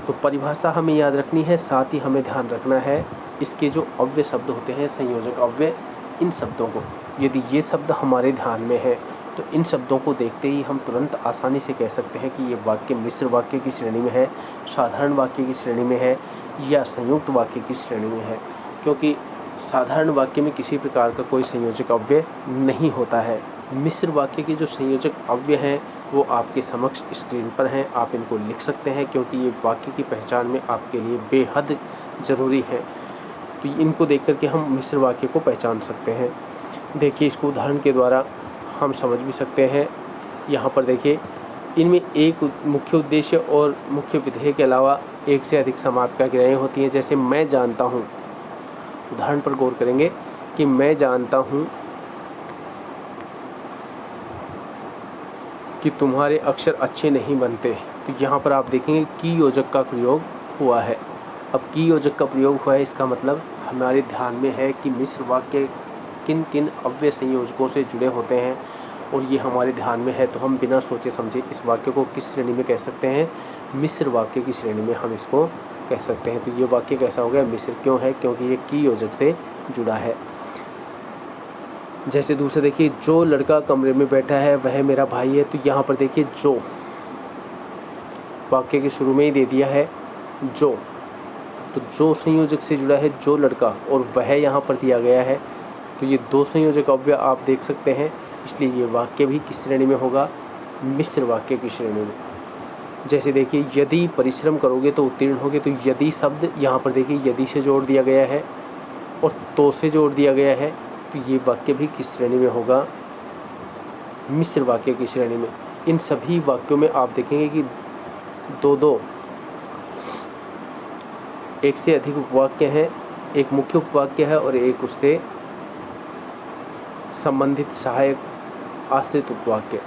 तो परिभाषा हमें याद रखनी है, साथ ही हमें ध्यान रखना है इसके जो अव्यय शब्द होते हैं, संयोजक अव्यय, इन शब्दों को, यदि ये शब्द हमारे ध्यान में है तो इन शब्दों को देखते ही हम तुरंत आसानी से कह सकते हैं कि ये वाक्य मिश्र वाक्य की श्रेणी में है, साधारण वाक्य की श्रेणी में है या संयुक्त वाक्य की श्रेणी में है। क्योंकि साधारण वाक्य में किसी प्रकार का कोई संयोजक अव्यय नहीं होता है। मिश्र वाक्य के जो संयोजक अव्यय हैं वो आपके समक्ष स्क्रीन पर हैं, आप इनको लिख सकते हैं क्योंकि ये वाक्य की पहचान में आपके लिए बेहद ज़रूरी है। तो इनको देख करके हम मिश्र वाक्य को पहचान सकते हैं। देखिए, इसको उदाहरण के द्वारा हम समझ भी सकते हैं। यहाँ पर देखिए, इनमें एक मुख्य उद्देश्य और मुख्य विधेय के अलावा एक से अधिक समाप्त क्रियाएं होती हैं। जैसे मैं जानता हूँ, उदाहरण पर गौर करेंगे कि मैं जानता हूँ कि तुम्हारे अक्षर अच्छे नहीं बनते। तो यहाँ पर आप देखेंगे की योजक का प्रयोग हुआ है। अब की योजक का प्रयोग हुआ है, इसका मतलब हमारे ध्यान में है कि मिश्र वाक्य किन किन अव्यय संयोजकों से जुड़े होते हैं और ये हमारे ध्यान में है। तो हम बिना सोचे समझे इस वाक्य को किस श्रेणी में कह सकते हैं? मिश्र वाक्य की श्रेणी में हम इसको कह सकते हैं। तो ये वाक्य कैसा हो गया? मिश्र। क्यों है? क्योंकि ये की योजक से जुड़ा है। जैसे दूसरा देखिए, जो लड़का कमरे में बैठा है वह मेरा भाई है। तो यहाँ पर देखिए, जो वाक्य के शुरू में ही दे दिया है जो, तो जो संयोजक से जुड़ा है जो लड़का, और वह यहाँ पर दिया गया है। तो ये दो संयोजक अव्यय आप देख सकते हैं, इसलिए ये वाक्य भी किस श्रेणी में होगा? मिश्र वाक्य की श्रेणी में। जैसे देखिए, यदि परिश्रम करोगे तो उत्तीर्ण होगे। तो यदि शब्द यहाँ पर देखिए यदि से जोड़ दिया गया है और तो से जोड़ दिया गया है, तो ये वाक्य भी किस श्रेणी में होगा? मिश्र वाक्य की श्रेणी में। इन सभी वाक्यों में आप देखेंगे कि दो एक से अधिक उपवाक्य हैं, एक मुख्य उपवाक्य है और एक उससे संबंधित सहायक आश्रित उपवाक्य।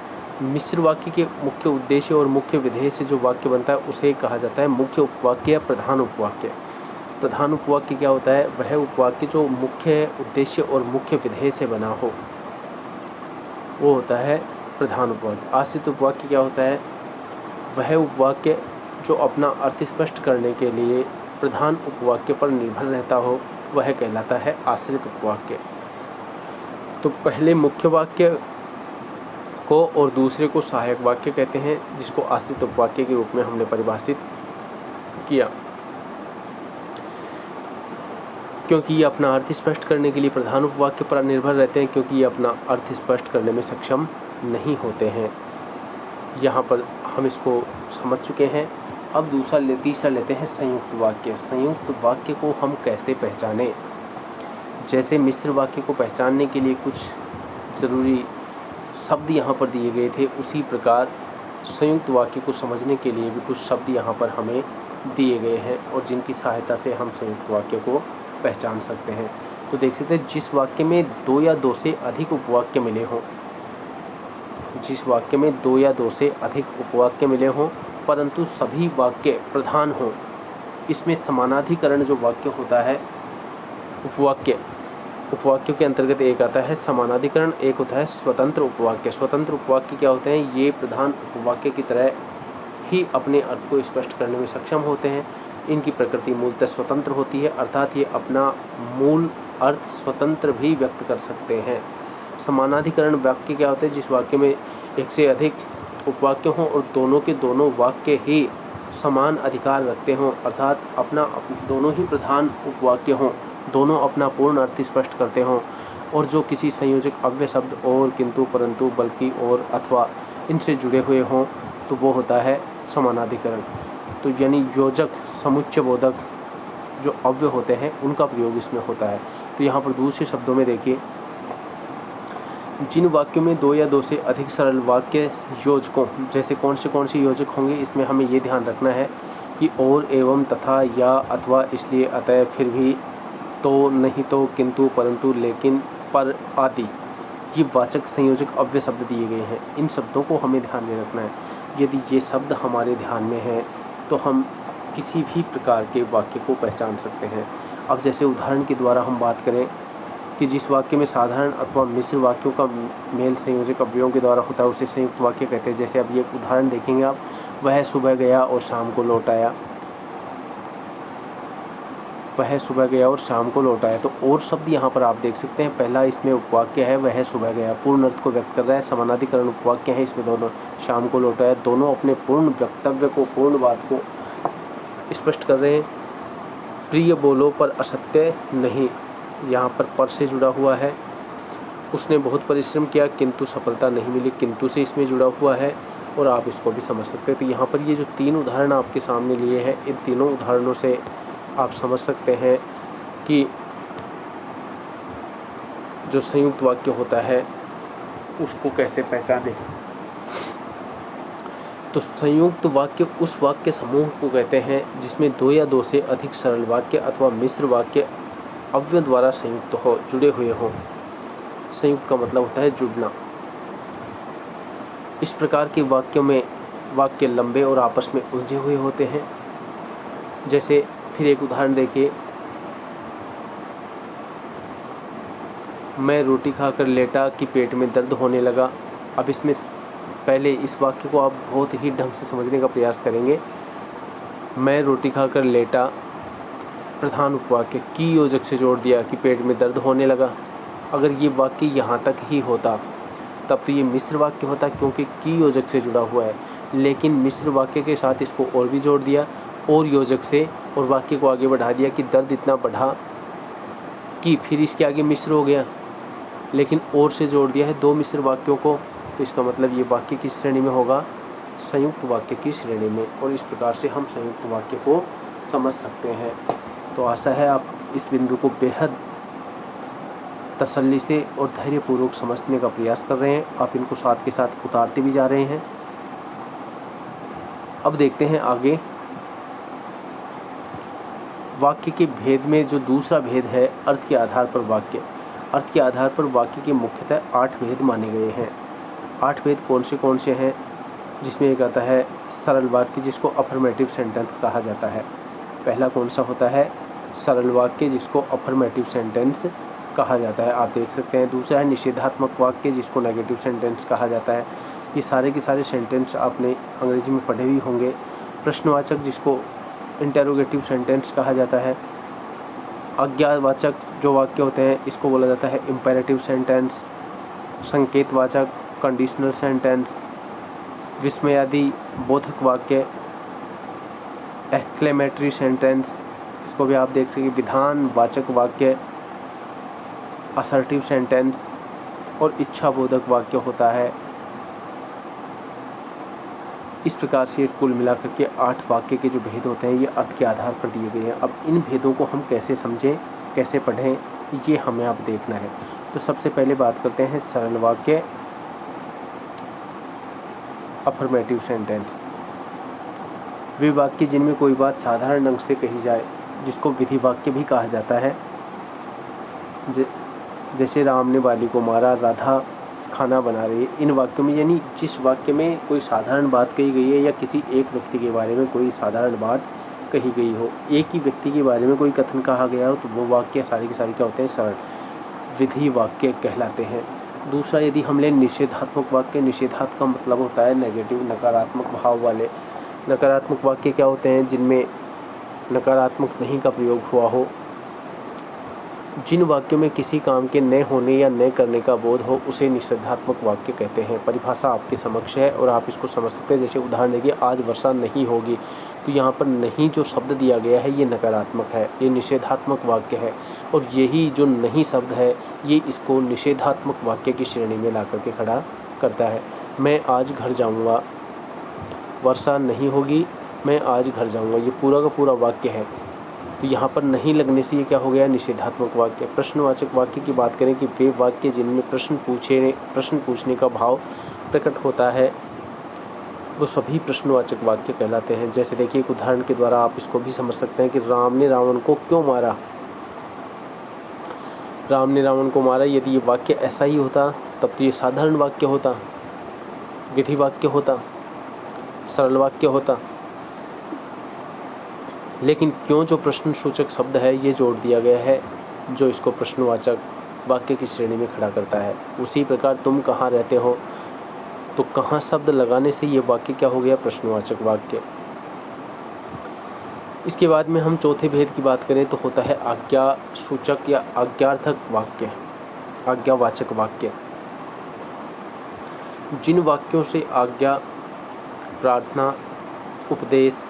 मिश्र वाक्य के मुख्य उद्देश्य और मुख्य विधेय से जो वाक्य बनता है उसे कहा जाता है मुख्य उपवाक्य या प्रधान उपवाक्य। प्रधान उपवाक्य क्या होता है? वह उपवाक्य जो मुख्य उद्देश्य और मुख्य विधेय से बना हो, वो होता है प्रधान उपवाक्य। आश्रित उपवाक्य क्या होता है? वह उपवाक्य जो अपना अर्थ स्पष्ट करने के लिए प्रधान उपवाक्य पर निर्भर रहता हो, वह कहलाता है आश्रित उपवाक्य। तो पहले मुख्य वाक्य को और दूसरे को सहायक वाक्य कहते हैं, जिसको आश्रित उपवाक्य के रूप में हमने परिभाषित किया। क्योंकि ये अपना अर्थ स्पष्ट करने के लिए प्रधान उपवाक्य पर निर्भर रहते हैं, क्योंकि ये अपना अर्थ स्पष्ट करने में सक्षम नहीं होते हैं। यहाँ पर हम इसको समझ चुके हैं। अब तीसरा लेते हैं संयुक्त वाक्य। संयुक्त वाक्य को हम कैसे पहचानें? जैसे मिश्र वाक्य को पहचानने के लिए कुछ ज़रूरी शब्द यहाँ पर दिए गए थे, उसी प्रकार संयुक्त वाक्य को समझने के लिए भी कुछ शब्द यहाँ पर हमें दिए गए हैं और जिनकी सहायता से हम संयुक्त वाक्य को पहचान सकते हैं। तो देख सकते हैं, जिस वाक्य में दो या दो से अधिक उपवाक्य मिले हों, जिस वाक्य में दो या दो से अधिक उपवाक्य मिले हों परंतु सभी वाक्य प्रधान हों, इसमें समानाधिकरण जो वाक्य होता है, उपवाक्यों के अंतर्गत एक आता है समानाधिकरण, एक होता है स्वतंत्र उपवाक्य। स्वतंत्र उपवाक्य क्या होते हैं? ये प्रधान उपवाक्य की तरह ही अपने अर्थ को स्पष्ट करने में सक्षम होते हैं। इनकी प्रकृति मूलतः स्वतंत्र होती है, अर्थात ये अपना मूल अर्थ स्वतंत्र भी व्यक्त कर सकते हैं। समानाधिकरण वाक्य क्या होते हैं? जिस वाक्य में एक से अधिक उपवाक्य हों और दोनों के दोनों वाक्य ही समान अधिकार रखते हों, अर्थात दोनों ही प्रधान उपवाक्य हों, दोनों अपना पूर्ण अर्थ स्पष्ट करते हों, और जो किसी संयोजक अव्यय शब्द और, किंतु, परंतु, बल्कि, और, अथवा इनसे जुड़े हुए हों तो वो होता है समानाधिकरण। तो यानी योजक, समुच्चय बोधक जो अव्यय होते हैं उनका प्रयोग इसमें होता है। तो यहाँ पर दूसरे शब्दों में देखिए, जिन वाक्यों में दो या दो से अधिक सरल वाक्य योजकों, जैसे कौन से योजक होंगे, इसमें हमें ये ध्यान रखना है कि और, एवं, तथा, या, अथवा, इसलिए, अतः, फिर भी, तो, नहीं तो, किंतु, परंतु, लेकिन, पर आदि ये वाचक संयोजक अव्यय शब्द दिए गए हैं। इन शब्दों को हमें ध्यान में रखना है। यदि ये शब्द हमारे ध्यान में हैं तो हम किसी भी प्रकार के वाक्य को पहचान सकते हैं। अब जैसे उदाहरण के द्वारा हम बात करें कि जिस वाक्य में साधारण अथवा मिश्र वाक्यों का मेल संयोजक अवयवों के द्वारा होता है उसे संयुक्त वाक्य कहते हैं। जैसे अब ये उदाहरण देखेंगे आप, वह सुबह गया और शाम को लौट आया। वह सुबह गया और शाम को लौट आया। तो और शब्द यहाँ पर आप देख सकते हैं, पहला इसमें उपवाक्य है वह सुबह गया, पूर्ण अर्थ को व्यक्त कर रहा है। समानाधिकरण उपवाक्य है, इसमें दोनों शाम को लौट आया, दोनों अपने पूर्ण वक्तव्य को, पूर्ण बात को स्पष्ट कर रहे हैं। प्रिय बोलो पर असत्य नहीं, यहाँ पर से जुड़ा हुआ है। उसने बहुत परिश्रम किया किंतु सफलता नहीं मिली, किंतु से इसमें जुड़ा हुआ है और आप इसको भी समझ सकते हैं। तो यहाँ पर ये जो तीन उदाहरण आपके सामने लिए हैं, इन तीनों उदाहरणों से आप समझ सकते हैं कि जो संयुक्त वाक्य होता है उसको कैसे पहचानें। तो संयुक्त वाक्य उस वाक्य समूह को कहते हैं जिसमें दो या दो से अधिक सरल वाक्य अथवा मिश्र वाक्य अव्यय द्वारा संयुक्त हो, जुड़े हुए हों। संयुक्त का मतलब होता है जुड़ना। इस प्रकार के वाक्यों में वाक्य लंबे और आपस में उलझे हुए होते हैं। जैसे फिर एक उदाहरण देखिए, मैं रोटी खाकर लेटा कि पेट में दर्द होने लगा। अब इसमें पहले इस वाक्य को आप बहुत ही ढंग से समझने का प्रयास करेंगे। मैं रोटी खाकर लेटा, प्रधान उपवाक्य, की योजक से जोड़ दिया कि पेट में दर्द होने लगा। अगर ये वाक्य यहाँ तक ही होता तब तो ये मिश्र वाक्य होता, क्योंकि की योजक से जुड़ा हुआ है। लेकिन मिश्र वाक्य के साथ इसको और भी जोड़ दिया, और योजक से, और वाक्य को आगे बढ़ा दिया कि दर्द इतना बढ़ा कि फिर इसके आगे मिश्र हो गया। लेकिन और से जोड़ दिया है दो मिश्र वाक्यों को, तो इसका मतलब ये वाक्य किस श्रेणी में होगा? संयुक्त वाक्य की श्रेणी में। और इस प्रकार से हम संयुक्त वाक्य को समझ सकते हैं। तो आशा है आप इस बिंदु को बेहद तसल्ली से और धैर्यपूर्वक समझने का प्रयास कर रहे हैं। आप इनको साथ के साथ उतारते भी जा रहे हैं। अब देखते हैं आगे वाक्य के भेद में जो दूसरा भेद है, अर्थ के आधार पर वाक्य। अर्थ के आधार पर वाक्य के मुख्यतः 8 भेद माने गए हैं। 8 भेद कौन से हैं? जिसमें एक आता है सरल वाक्य, जिसको अफर्मेटिव सेंटेंस कहा जाता है। पहला कौन सा होता है? सरल वाक्य, जिसको अफर्मेटिव सेंटेंस कहा जाता है, आप देख सकते हैं। दूसरा है निषेधात्मक वाक्य, जिसको नेगेटिव सेंटेंस कहा जाता है। ये सारे के सारे सेंटेंस आपने अंग्रेजी में पढ़े भी होंगे। प्रश्नवाचक, जिसको इंटेरोगेटिव सेंटेंस कहा जाता है। आज्ञावाचक जो वाक्य होते हैं, इसको बोला जाता है इम्पेरेटिव सेंटेंस। संकेतवाचक, कंडीशनल सेंटेंस। विस्मयादि बोधक वाक्य, एक्लेमेटरी सेंटेंस, इसको भी आप देख सकें। विधानवाचक वाक्य, असर्टिव सेंटेंस, और इच्छाबोधक वाक्य होता है। इस प्रकार से कुल मिलाकर के 8 वाक्य के जो भेद होते हैं, ये अर्थ के आधार पर दिए गए हैं। अब इन भेदों को हम कैसे समझें, कैसे पढ़ें, ये हमें अब देखना है। तो सबसे पहले बात करते हैं सरल वाक्य, अफर्मेटिव सेंटेंस। वे वाक्य जिनमें कोई बात साधारण ढंग से कही जाए, जिसको विधि वाक्य भी कहा जाता है। जैसे राम ने बाली को मारा, राधा खाना बना रही है। इन वाक्यों में, यानी जिस वाक्य में कोई साधारण बात कही गई है या किसी एक व्यक्ति के बारे में कोई साधारण बात कही गई हो, एक ही व्यक्ति के बारे में कोई कथन कहा गया हो, तो वो वाक्य सारी की सारी क्या होते हैं? सरल विधि वाक्य कहलाते हैं। दूसरा, यदि हम लें निषेधात्मक वाक्य, निषेधात्मक का मतलब होता है नेगेटिव, नकारात्मक भाव वाले। नकारात्मक वाक्य क्या होते हैं? जिनमें नकारात्मक नहीं का प्रयोग हुआ हो। जिन वाक्यों में किसी काम के न होने या न करने का बोध हो उसे निषेधात्मक वाक्य कहते हैं। परिभाषा आपके समक्ष है और आप इसको समझ सकते हैं। जैसे उदाहरण देखिए, आज वर्षा नहीं होगी, तो यहाँ पर नहीं जो शब्द दिया गया है ये नकारात्मक है, ये निषेधात्मक वाक्य है, और यही जो नहीं शब्द है ये इसको निषेधात्मक वाक्य की श्रेणी में ला करके खड़ा करता है। मैं आज घर जाऊँगा, वर्षा नहीं होगी, मैं आज घर जाऊँगा, ये पूरा का पूरा वाक्य है। तो यहाँ पर नहीं लगने से ये क्या हो गया? निषेधात्मक वाक्य। प्रश्नवाचक वाक्य की बात करें कि वे वाक्य जिनमें प्रश्न पूछने का भाव प्रकट होता है वो सभी प्रश्नवाचक वाक्य कहलाते हैं। जैसे देखिए, एक उदाहरण के द्वारा आप इसको भी समझ सकते हैं कि राम ने रावण को क्यों मारा। राम ने रावण को मारा, यदि ये वाक्य ऐसा ही होता तब तो ये साधारण वाक्य होता, विधि वाक्य होता, सरल वाक्य होता। लेकिन क्यों जो प्रश्न सूचक शब्द है ये जोड़ दिया गया है जो इसको प्रश्नवाचक वाक्य की श्रेणी में खड़ा करता है। उसी प्रकार तुम कहाँ रहते हो, तो कहाँ शब्द लगाने से ये वाक्य क्या हो गया? प्रश्नवाचक वाक्य। इसके बाद में हम चौथे भेद की बात करें तो होता है आज्ञा सूचक या आज्ञार्थक वाक्य, आज्ञावाचक वाक्य। जिन वाक्यों से आज्ञा, प्रार्थना, उपदेश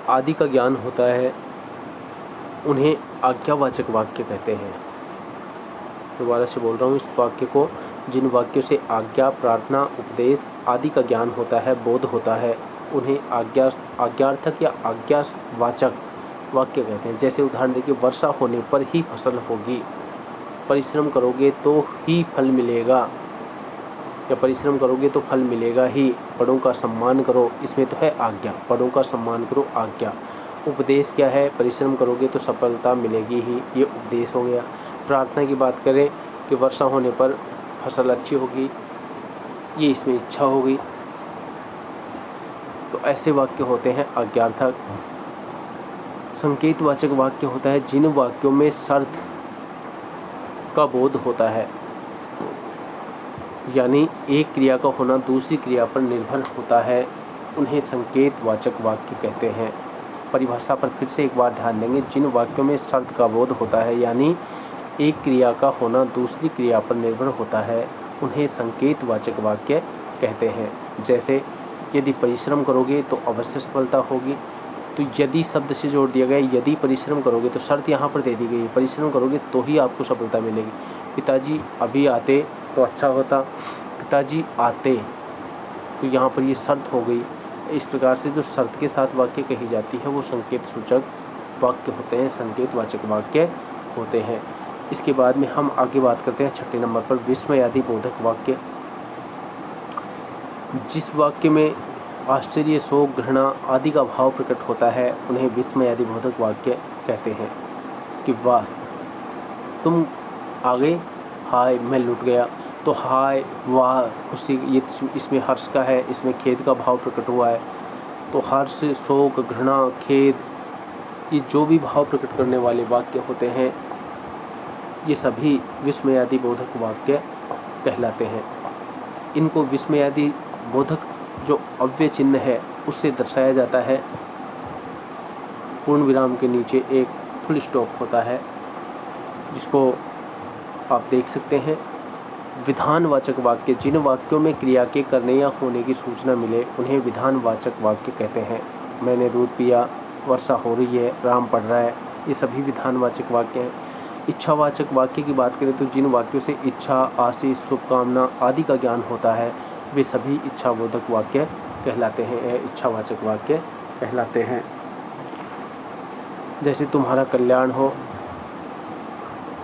आदि का ज्ञान होता है उन्हें आज्ञावाचक वाक्य कहते हैं। दोबारा से बोल रहा हूँ इस वाक्य को, जिन वाक्यों से आज्ञा, प्रार्थना, उपदेश आदि का ज्ञान होता है, बोध होता है, उन्हें आज्ञार्थक या आज्ञावाचक वाक्य कहते हैं। जैसे उदाहरण देखिए, वर्षा होने पर ही फसल होगी, परिश्रम करोगे तो ही फल मिलेगा, या परिश्रम करोगे तो फल मिलेगा ही, बड़ों का सम्मान करो, इसमें तो है आज्ञा, बड़ों का सम्मान करो, आज्ञा। उपदेश क्या है? परिश्रम करोगे तो सफलता मिलेगी ही, ये उपदेश हो गया। प्रार्थना की बात करें कि वर्षा होने पर फसल अच्छी होगी, ये इसमें इच्छा हो गई। तो ऐसे वाक्य होते हैं आज्ञार्थक। संकेतवाचक वाक्य होता है जिन वाक्यों में शर्त का बोध होता है, यानी एक क्रिया का होना दूसरी क्रिया पर निर्भर होता है, उन्हें संकेतवाचक वाक्य कहते हैं। परिभाषा पर फिर से एक बार ध्यान देंगे, जिन वाक्यों में शर्त का बोध होता है यानी एक क्रिया का होना दूसरी क्रिया पर निर्भर होता है, उन्हें संकेतवाचक वाक्य कहते हैं। जैसे यदि परिश्रम करोगे तो अवश्य सफलता होगी, तो यदि शब्द से जोड़ दिया गया, यदि परिश्रम करोगे, तो शर्त यहाँ पर दे दी गई है, परिश्रम करोगे तो ही आपको सफलता मिलेगी। पिताजी अभी आते तो अच्छा होता, पिताजी आते, तो यहाँ पर ये शर्त हो गई। इस प्रकार से जो शर्त के साथ वाक्य कही जाती है वो संकेत सूचक वाक्य होते हैं, संकेतवाचक वाक्य होते हैं। इसके बाद में हम आगे बात करते हैं छठे नंबर पर विस्मयादि बोधक वाक्य। जिस वाक्य में आश्चर्य, शोक, घृणा आदि का भाव प्रकट होता है उन्हें विस्मयादि बोधक वाक्य कहते हैं। कि वाह तुम आ गए, हाय मैं लुट गया, तो हाय, वाह, खुशी, ये इसमें हर्ष का है, इसमें खेद का भाव प्रकट हुआ है। तो हर्ष, शोक, घृणा, खेद, ये जो भी भाव प्रकट करने वाले वाक्य होते हैं ये सभी विस्मयादि बोधक वाक्य कहलाते हैं। इनको विस्मयादि बोधक जो अव्यय चिन्ह है उससे दर्शाया जाता है। पूर्ण विराम के नीचे एक फुल स्टॉप होता है जिसको आप देख सकते हैं। विधानवाचक वाक्य, जिन वाक्यों में क्रिया के करने या होने की सूचना मिले उन्हें विधानवाचक वाक्य कहते हैं। मैंने दूध पिया, वर्षा हो रही है, राम पढ़ रहा है, ये सभी विधानवाचक वाक्य हैं। इच्छावाचक वाक्य की बात करें तो जिन वाक्यों से इच्छा, आशीष, शुभकामना आदि का ज्ञान होता है वे सभी इच्छाबोधक वाक्य कहलाते हैं, इच्छावाचक वाक्य कहलाते हैं। जैसे तुम्हारा कल्याण हो,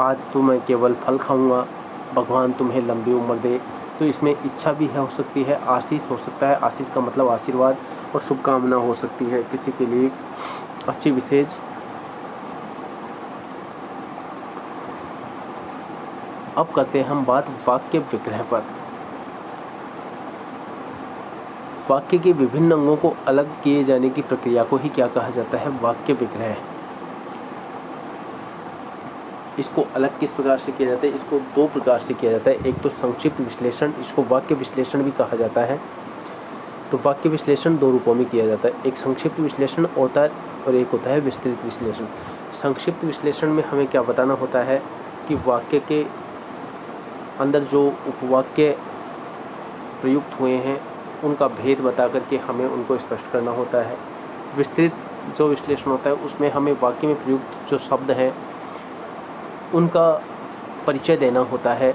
आज तो मैं केवल फल खाऊंगा, भगवान तुम्हें लंबी उम्र दे, तो इसमें इच्छा भी हो सकती है, आशीष हो सकता है, आशीष का मतलब आशीर्वाद, और शुभकामना हो सकती है किसी के लिए अच्छी विशेष। अब करते हैं हम बात वाक्य विग्रह पर। वाक्य के विभिन्न अंगों को अलग किए जाने की प्रक्रिया को ही क्या कहा जाता है? वाक्य विग्रह। इसको अलग किस प्रकार से किया जाता है? इसको दो प्रकार से किया जाता है। एक तो संक्षिप्त विश्लेषण, इसको वाक्य विश्लेषण भी कहा जाता है। तो वाक्य विश्लेषण दो रूपों में किया जाता है, एक संक्षिप्त विश्लेषण होता है और एक होता है विस्तृत विश्लेषण। संक्षिप्त विश्लेषण में हमें क्या बताना होता है कि वाक्य के अंदर जो उपवाक्य प्रयुक्त हुए हैं उनका भेद बता करके हमें उनको स्पष्ट करना होता है। विस्तृत जो विश्लेषण होता है उसमें हमें वाक्य में प्रयुक्त जो शब्द हैं उनका परिचय देना होता है,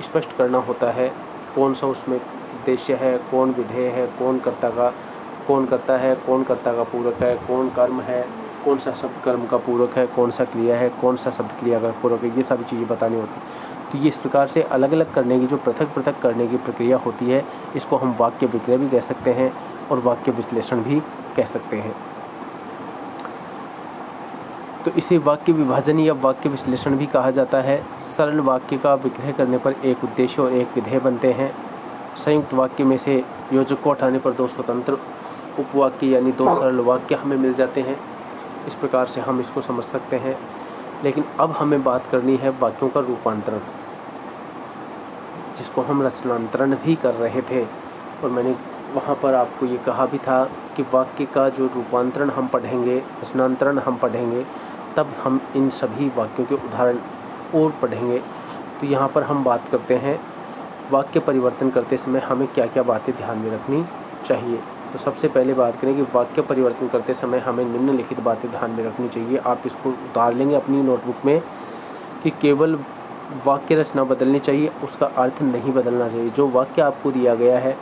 स्पष्ट करना होता है कौन सा उसमें उद्देश्य है, कौन विधेय है, कौन कर्ता है, कौन कर्ता का पूरक है, कौन कर्म है, कौन सा शब्द कर्म का पूरक है, कौन सा क्रिया है, कौन सा शब्द क्रिया का पूरक है, ये सारी चीज़ें बतानी होती है। तो ये इस प्रकार से अलग अलग करने की जो पृथक पृथक करने की प्रक्रिया होती है इसको हम वाक्य विक्रय भी कह सकते हैं और वाक्य विश्लेषण भी कह सकते हैं। तो इसे वाक्य विभाजन या वाक्य विश्लेषण भी कहा जाता है। सरल वाक्य का विग्रह करने पर एक उद्देश्य और एक विधेय बनते हैं। संयुक्त वाक्य में से योजक को हटाने पर दो स्वतंत्र उपवाक्य यानी दो सरल वाक्य हमें मिल जाते हैं। इस प्रकार से हम इसको समझ सकते हैं। लेकिन अब हमें बात करनी है वाक्यों का रूपांतरण, जिसको हम रचनांतरण भी कर रहे थे। और मैंने वहाँ पर आपको ये कहा भी था कि वाक्य का जो रूपांतरण हम पढ़ेंगे, रचनांतरण हम पढ़ेंगे, तब हम इन सभी वाक्यों के उदाहरण और पढ़ेंगे। तो यहाँ पर हम बात करते हैं वाक्य परिवर्तन करते समय हमें क्या क्या बातें ध्यान में रखनी चाहिए। तो सबसे पहले बात करें कि वाक्य परिवर्तन करते समय हमें निम्नलिखित बातें ध्यान में रखनी चाहिए। आप इसको उतार लेंगे अपनी नोटबुक में कि केवल वाक्य रचना बदलनी चाहिए, उसका अर्थ नहीं बदलना चाहिए। जो वाक्य आपको दिया गया है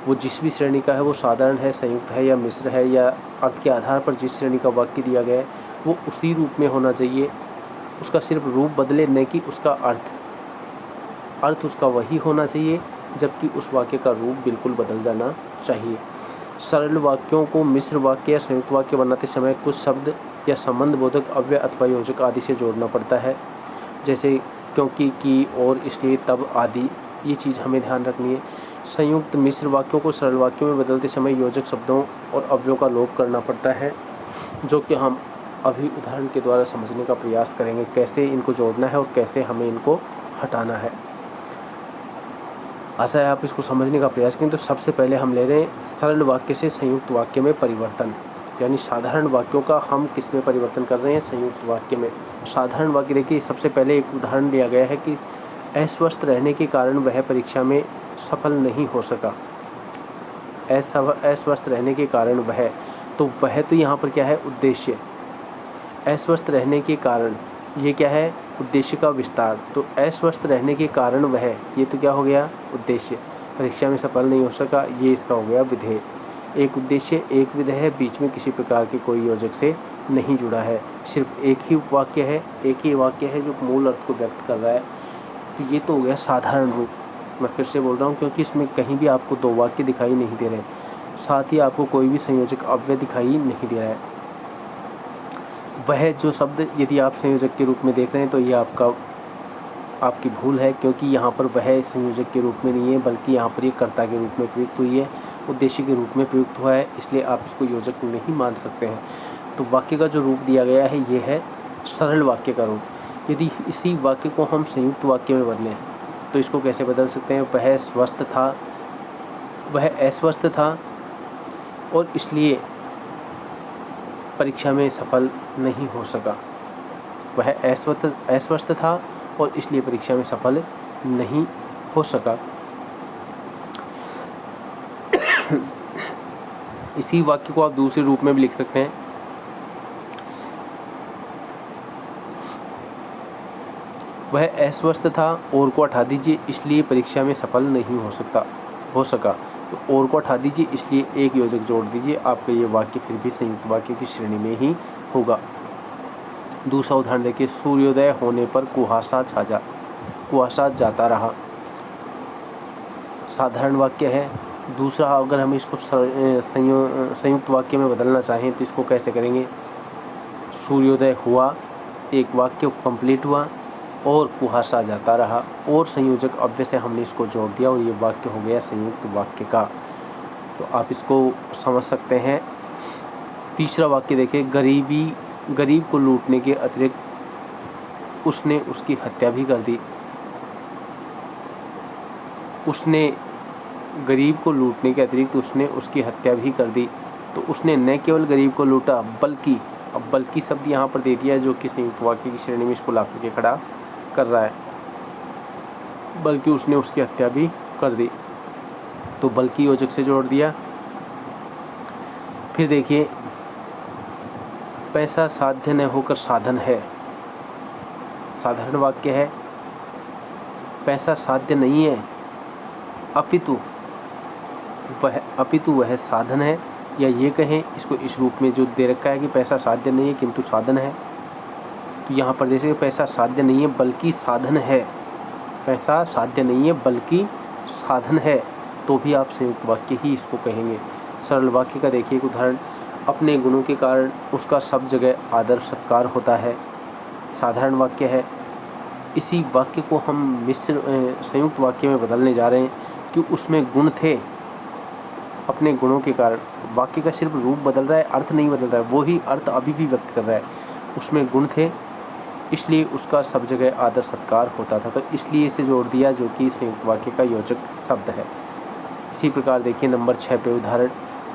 वो जिस भी श्रेणी का है, वो साधारण है, संयुक्त है या मिश्र है, या अर्थ के आधार पर जिस श्रेणी का वाक्य दिया गया है वो उसी रूप में होना चाहिए। उसका सिर्फ रूप बदले, न कि उसका अर्थ उसका वही होना चाहिए, जबकि उस वाक्य का रूप बिल्कुल बदल जाना चाहिए। सरल वाक्यों को मिश्र वाक्य या संयुक्त वाक्य बनाते समय कुछ शब्द या संबंध बोधक अव्यय अथवा योजक आदि से जोड़ना पड़ता है, जैसे क्योंकि, की, और, इसलिए, तब आदि। ये चीज़ हमें ध्यान रखनी है। संयुक्त मिश्र वाक्यों को सरल वाक्यों में बदलते समय योजक शब्दों और अव्ययों का लोप करना पड़ता है, जो कि हम अभी उदाहरण के द्वारा समझने का प्रयास करेंगे, कैसे इनको जोड़ना है और कैसे हमें इनको हटाना है। आशा है आप इसको समझने का प्रयास करें। तो सबसे पहले हम ले रहे हैं सरल वाक्य से संयुक्त वाक्य में परिवर्तन, यानी साधारण वाक्यों का हम किस में परिवर्तन कर रहे हैं, संयुक्त वाक्य में। साधारण वाक्य देखिए, सबसे पहले एक उदाहरण दिया गया है कि अस्वस्थ रहने के कारण वह परीक्षा में सफल नहीं हो सका। अस्वस्थ रहने के कारण वह तो यहाँ पर क्या है, उद्देश्य। अस्वस्थ रहने के कारण ये क्या है, उद्देश्य का विस्तार। तो अस्वस्थ रहने के कारण वह, ये तो क्या हो गया, उद्देश्य। परीक्षा में सफल नहीं हो सका, ये इसका हो गया विधेय। एक उद्देश्य एक विधेय है, बीच में किसी प्रकार के कोई योजक से नहीं जुड़ा है, सिर्फ एक ही वाक्य है, एक ही वाक्य है जो मूल अर्थ को व्यक्त कर रहा है। तो ये तो हो गया साधारण रूप। मैं फिर से बोल रहा हूँ क्योंकि इसमें कहीं भी आपको दो वाक्य दिखाई नहीं दे रहे, साथ ही आपको कोई भी संयोजक अव्यय दिखाई नहीं दे रहा है। वह जो शब्द यदि आप संयोजक के रूप में देख रहे हैं तो ये आपकी भूल है, क्योंकि यहाँ पर वह संयोजक के रूप में नहीं है, बल्कि यहाँ पर ये कर्ता के रूप में प्रयुक्त हुई है, उद्देश्य के रूप में प्रयुक्त हुआ है, इसलिए आप इसको योजक नहीं मान सकते हैं। तो वाक्य का जो रूप दिया गया है ये है सरल वाक्य का रूप। यदि इसी वाक्य को हम संयुक्त वाक्य में बदलें तो इसको कैसे बदल सकते हैं, वह अस्वस्थ था और इसलिए परीक्षा में सफल नहीं हो सका। वह अस्वस्थ था और इसलिए परीक्षा में सफल नहीं हो सका। इसी वाक्य को आप दूसरे रूप में भी लिख सकते हैं। वह अस्वस्थ था और को हटा दीजिए, इसलिए परीक्षा में सफल नहीं हो सका। तो और को हटा दीजिए, इसलिए एक योजक जोड़ दीजिए, आपका ये वाक्य फिर भी संयुक्त वाक्य की श्रेणी में ही होगा। दूसरा उदाहरण देखिए, सूर्योदय होने पर कुहासा जाता रहा। साधारण वाक्य है। दूसरा, अगर हम इसको संयुक्त वाक्य में बदलना चाहें तो इसको कैसे करेंगे, सूर्योदय हुआ, एक वाक्य कंप्लीट हुआ, और कुहासा जाता रहा, और संयोजक अव्यय से हमने इसको जोड़ दिया और ये वाक्य हो गया संयुक्त वाक्य का। तो आप इसको समझ सकते हैं। तीसरा वाक्य देखिए, गरीब को लूटने के अतिरिक्त उसने उसकी हत्या भी कर दी। उसने गरीब को लूटने के अतिरिक्त उसने उसकी हत्या भी कर दी। तो उसने न केवल गरीब को लूटा बल्कि, अब बल्कि शब्द यहाँ पर दे दिया है जो कि संयुक्त वाक्य की श्रेणी में इसको ला करके खड़ा कर रहा है, बल्कि उसने उसकी हत्या भी कर दी। तो बल्कि योजक से जोड़ दिया। फिर देखिए, पैसा साध्य न होकर साधन है, साधारण वाक्य है। पैसा साध्य नहीं है अपितु वह साधन है, या ये कहें इसको इस रूप में जो दे रखा है कि पैसा साध्य नहीं है किंतु साधन है। तो यहाँ पर जैसे पैसा साध्य नहीं है बल्कि साधन है, पैसा साध्य नहीं है बल्कि साधन है, तो भी आप संयुक्त वाक्य ही इसको कहेंगे। सरल वाक्य का देखिए एक उदाहरण, अपने गुणों के कारण उसका सब जगह आदर सत्कार होता है, साधारण वाक्य है। इसी वाक्य को हम संयुक्त वाक्य में बदलने जा रहे हैं कि उसमें गुण थे, अपने गुणों के कारण। वाक्य का सिर्फ रूप बदल रहा है, अर्थ नहीं बदल रहा है, वही अर्थ अभी भी व्यक्त कर रहा है। उसमें गुण थे इसलिए उसका सब जगह आदर सत्कार होता था, तो इसलिए इसे जोड़ दिया जो कि संयुक्त वाक्य का योजक शब्द है। इसी प्रकार देखिए नंबर 6 पे उदाहरण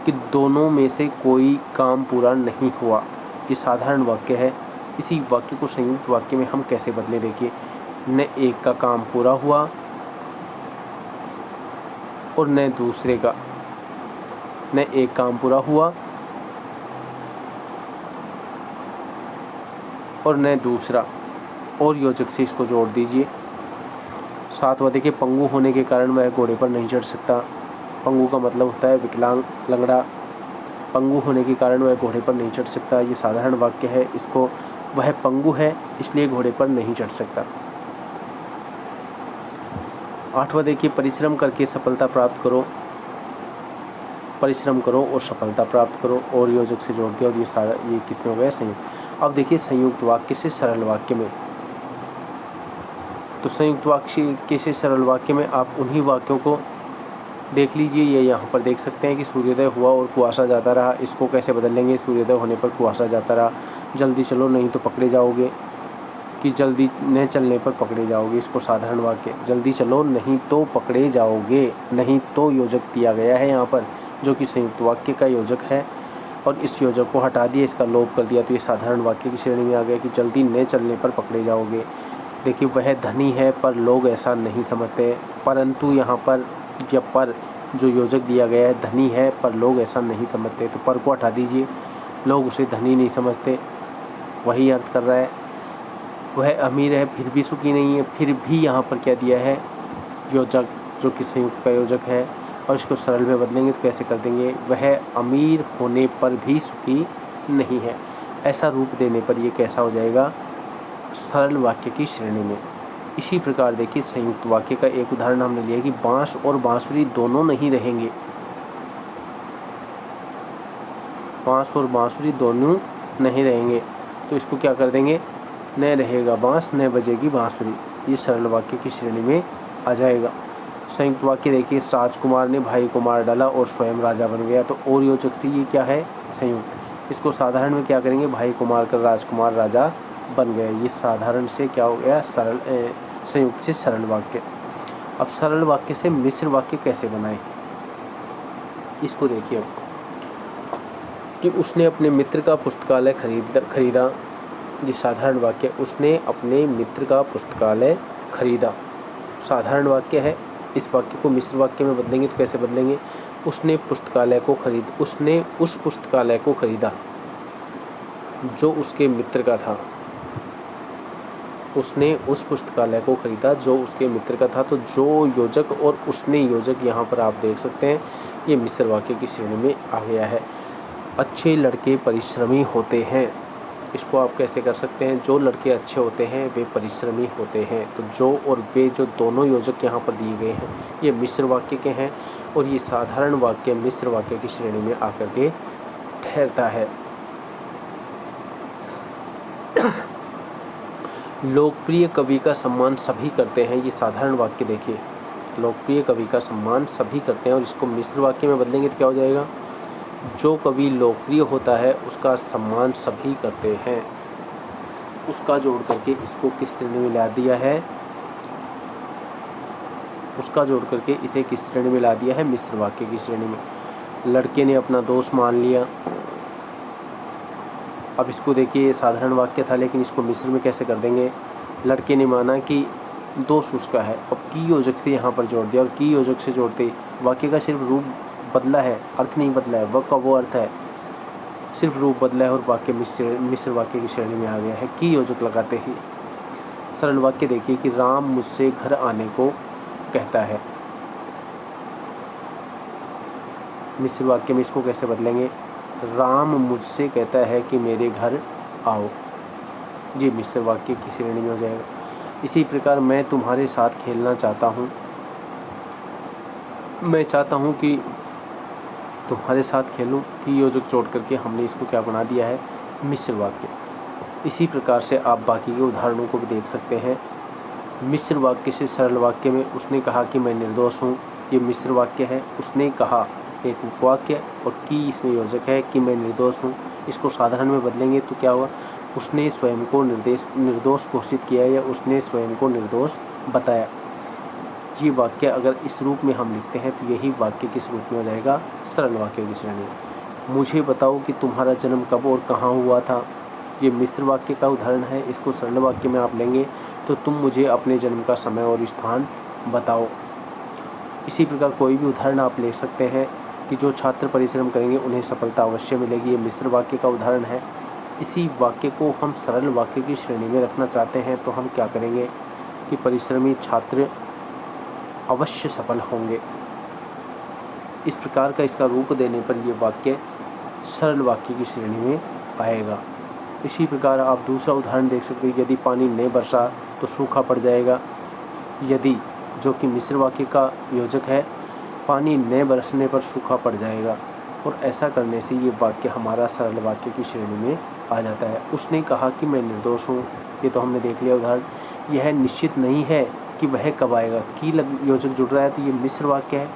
कि दोनों में से कोई काम पूरा नहीं हुआ, ये साधारण वाक्य है। इसी वाक्य को संयुक्त वाक्य में हम कैसे बदले, देखिए, न एक का काम पूरा हुआ और न दूसरे का, न एक काम पूरा हुआ और न दूसरा, और योजक से इसको जोड़ दीजिए। 7वां देखिए, पंगु होने के कारण वह घोड़े पर नहीं चढ़ सकता। पंगु का मतलब होता है विकलांग, लंगड़ा। पंगु होने के कारण वह घोड़े पर नहीं चढ़ सकता, ये साधारण वाक्य है। इसको वह पंगु है इसलिए घोड़े पर नहीं चढ़ सकता। 8वां देखिए, परिश्रम करके सफलता प्राप्त करो, परिश्रम करो और सफलता प्राप्त करो, और योजक से जोड़ दिया, और ये किसमें हो गया, संयुक्त। अब देखिए संयुक्त वाक्य से सरल वाक्य में, तो संयुक्त वाक्य से सरल वाक्य में आप उन्हीं वाक्यों को देख लीजिए। ये यहाँ पर देख सकते हैं कि सूर्योदय हुआ और कुआसा जाता रहा, इसको कैसे बदल लेंगे, सूर्योदय होने पर कुआसा जाता रहा। जल्दी चलो नहीं तो पकड़े जाओगे, कि जल्दी न चलने पर पकड़े जाओगे, इसको साधारण वाक्य, जल्दी चलो नहीं तो पकड़े जाओगे। नहीं तो योजक दिया गया है यहाँ पर जो कि संयुक्त वाक्य का योजक है, और इस योजक को हटा दिया, इसका लोप कर दिया, तो ये साधारण वाक्य की श्रेणी में आ गया कि जल्दी न चलने पर पकड़े जाओगे। देखिए, वह धनी है पर लोग ऐसा नहीं समझते, परंतु यहाँ पर जब पर जो योजक दिया गया है धनी है पर लोग ऐसा नहीं समझते, तो पर को हटा दीजिए, लोग उसे धनी नहीं समझते, वही अर्थ कर रहा है। वह अमीर है फिर भी सुखी नहीं है, फिर भी यहाँ पर क्या दिया है, योजक जो कि संयुक्त का योजक है, और इसको सरल में बदलेंगे तो कैसे कर देंगे, वह अमीर होने पर भी सुखी नहीं है। ऐसा रूप देने पर ये कैसा हो जाएगा, सरल वाक्य की श्रेणी में। इसी प्रकार देखिए संयुक्त वाक्य का एक उदाहरण हमने लिया कि बांस और बांसुरी दोनों नहीं रहेंगे, बांस और बांसुरी दोनों नहीं रहेंगे, तो इसको क्या कर देंगे, न रहेगा बांस न बजेगी बांसुरी, ये सरल वाक्य की श्रेणी में आ जाएगा। संयुक्त वाक्य देखिए, राजकुमार ने भाई को मार डाला और स्वयं राजा बन गया, तो और योजक से ये क्या है, संयुक्त। इसको साधारण में क्या करेंगे, भाई को मारकर राजकुमार राजा बन गए, ये साधारण से क्या हो गया, सरल, संयुक्त से सरल वाक्य। अब सरल वाक्य से मिश्र वाक्य कैसे बनाएं, इसको देखिए अब, कि उसने अपने मित्र का पुस्तकालय खरीदा, ये साधारण वाक्य, उसने अपने मित्र का पुस्तकालय खरीदा, साधारण वाक्य है। इस वाक्य को मिश्र वाक्य में बदलेंगे तो कैसे बदलेंगे, उसने पुस्तकालय को उसने उस पुस्तकालय को खरीदा जो उसके मित्र का था, उसने उस पुस्तकालय को खरीदा जो उसके मित्र का था, तो जो योजक और उसने योजक यहाँ पर आप देख सकते हैं, ये मिश्र वाक्य की श्रेणी में आ गया है। अच्छे लड़के परिश्रमी होते हैं, इसको आप कैसे कर सकते हैं, जो लड़के अच्छे होते हैं वे परिश्रमी होते हैं, तो जो और वे जो दोनों योजक यहाँ पर दिए गए हैं ये मिश्र वाक्य के हैं, और ये साधारण वाक्य मिश्र वाक्य की श्रेणी में आकर के ठहरता है। लोकप्रिय कवि का सम्मान सभी करते हैं, ये साधारण वाक्य देखिए, लोकप्रिय कवि का सम्मान सभी करते हैं, और इसको मिश्र वाक्य में बदलेंगे तो क्या हो जाएगा, जो कवि लोकप्रिय होता है उसका सम्मान सभी करते हैं, उसका जोड़ करके इसको किस श्रेणी में ला दिया है, उसका जोड़ करके इसे किस श्रेणी में ला दिया है? मिश्र वाक्य की श्रेणी में। लड़के ने अपना दोस्त मान लिया। अब इसको देखिए, ये साधारण वाक्य था, लेकिन इसको मिश्र में कैसे कर देंगे? लड़के ने माना कि दोस्त उसका है। अब की योजक से यहाँ पर जोड़ दिया, और की योजक से जोड़ते वाक्य का सिर्फ रूप बदला है, अर्थ नहीं बदला है। वह का वो अर्थ है, सिर्फ रूप बदला है और वाक्य मिश्र वाक्य की श्रेणी में आ गया है की योजक लगाते ही। सरल वाक्य देखिए कि राम मुझसे घर आने को कहता है। मिश्र वाक्य में इसको कैसे बदलेंगे? राम मुझसे कहता है कि मेरे घर आओ। ये मिश्र वाक्य की श्रेणी में हो जाएगा। इसी प्रकार मैं तुम्हारे साथ खेलना चाहता हूँ। मैं चाहता हूँ कि तुम्हारे साथ खेलूँ, की योजक जोड़ करके हमने इसको क्या बना दिया है? मिश्र वाक्य। इसी प्रकार से आप बाकी के उदाहरणों को भी देख सकते हैं। मिश्र वाक्य से सरल वाक्य में उसने कहा कि मैं निर्दोष हूँ, ये मिश्र वाक्य है। उसने कहा एक उपवाक्य, और की इसमें योजक है कि मैं निर्दोष हूँ। इसको साधारण में बदलेंगे तो क्या हुआ? उसने स्वयं को निर्दोष घोषित किया या उसने स्वयं को निर्दोष बताया। ये वाक्य अगर इस रूप में हम लिखते हैं तो यही वाक्य किस रूप में हो जाएगा? सरल वाक्य की श्रेणी में। मुझे बताओ कि तुम्हारा जन्म कब और कहाँ हुआ था। ये मिश्र वाक्य का उदाहरण है। इसको सरल वाक्य में आप लेंगे तो तुम मुझे अपने जन्म का समय और स्थान बताओ। इसी प्रकार कोई भी उदाहरण आप ले सकते हैं कि जो छात्र परिश्रम करेंगे उन्हें सफलता अवश्य मिलेगी। ये मिश्र वाक्य का उदाहरण है। इसी वाक्य को हम सरल वाक्य की श्रेणी में रखना चाहते हैं तो हम क्या करेंगे कि परिश्रमी छात्र अवश्य सफल होंगे। इस प्रकार का इसका रूप देने पर यह वाक्य सरल वाक्य की श्रेणी में आएगा। इसी प्रकार आप दूसरा उदाहरण देख सकते हैं, यदि पानी नहीं बरसा तो सूखा पड़ जाएगा। यदि, जो कि मिश्र वाक्य का योजक है, पानी न बरसने पर सूखा पड़ जाएगा, और ऐसा करने से ये वाक्य हमारा सरल वाक्य की श्रेणी में आ जाता है। उसने कहा कि मैं निर्दोष हूँ, ये तो हमने देख लिया उदाहरण। यह निश्चित नहीं है कि वह कब आएगा, की योजक जुड़ रहा है तो ये मिश्र वाक्य है।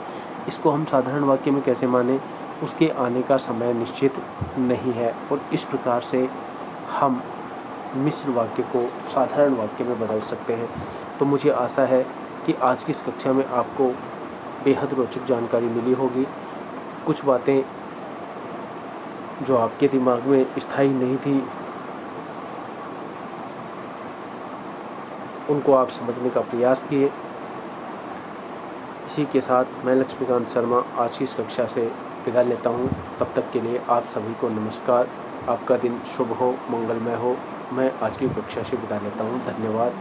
इसको हम साधारण वाक्य में कैसे माने? उसके आने का समय निश्चित नहीं है। और इस प्रकार से हम मिश्र वाक्य को साधारण वाक्य में बदल सकते हैं। तो मुझे आशा है कि आज की इस कक्षा में आपको बेहद रोचक जानकारी मिली होगी। कुछ बातें जो आपके दिमाग में स्थायी नहीं थी, उनको आप समझने का प्रयास किए। इसी के साथ मैं लक्ष्मीकांत शर्मा आज की इस कक्षा से विदा लेता हूँ। तब तक के लिए आप सभी को नमस्कार। आपका दिन शुभ हो, मंगलमय हो। मैं आज की कक्षा से विदा लेता हूँ। धन्यवाद।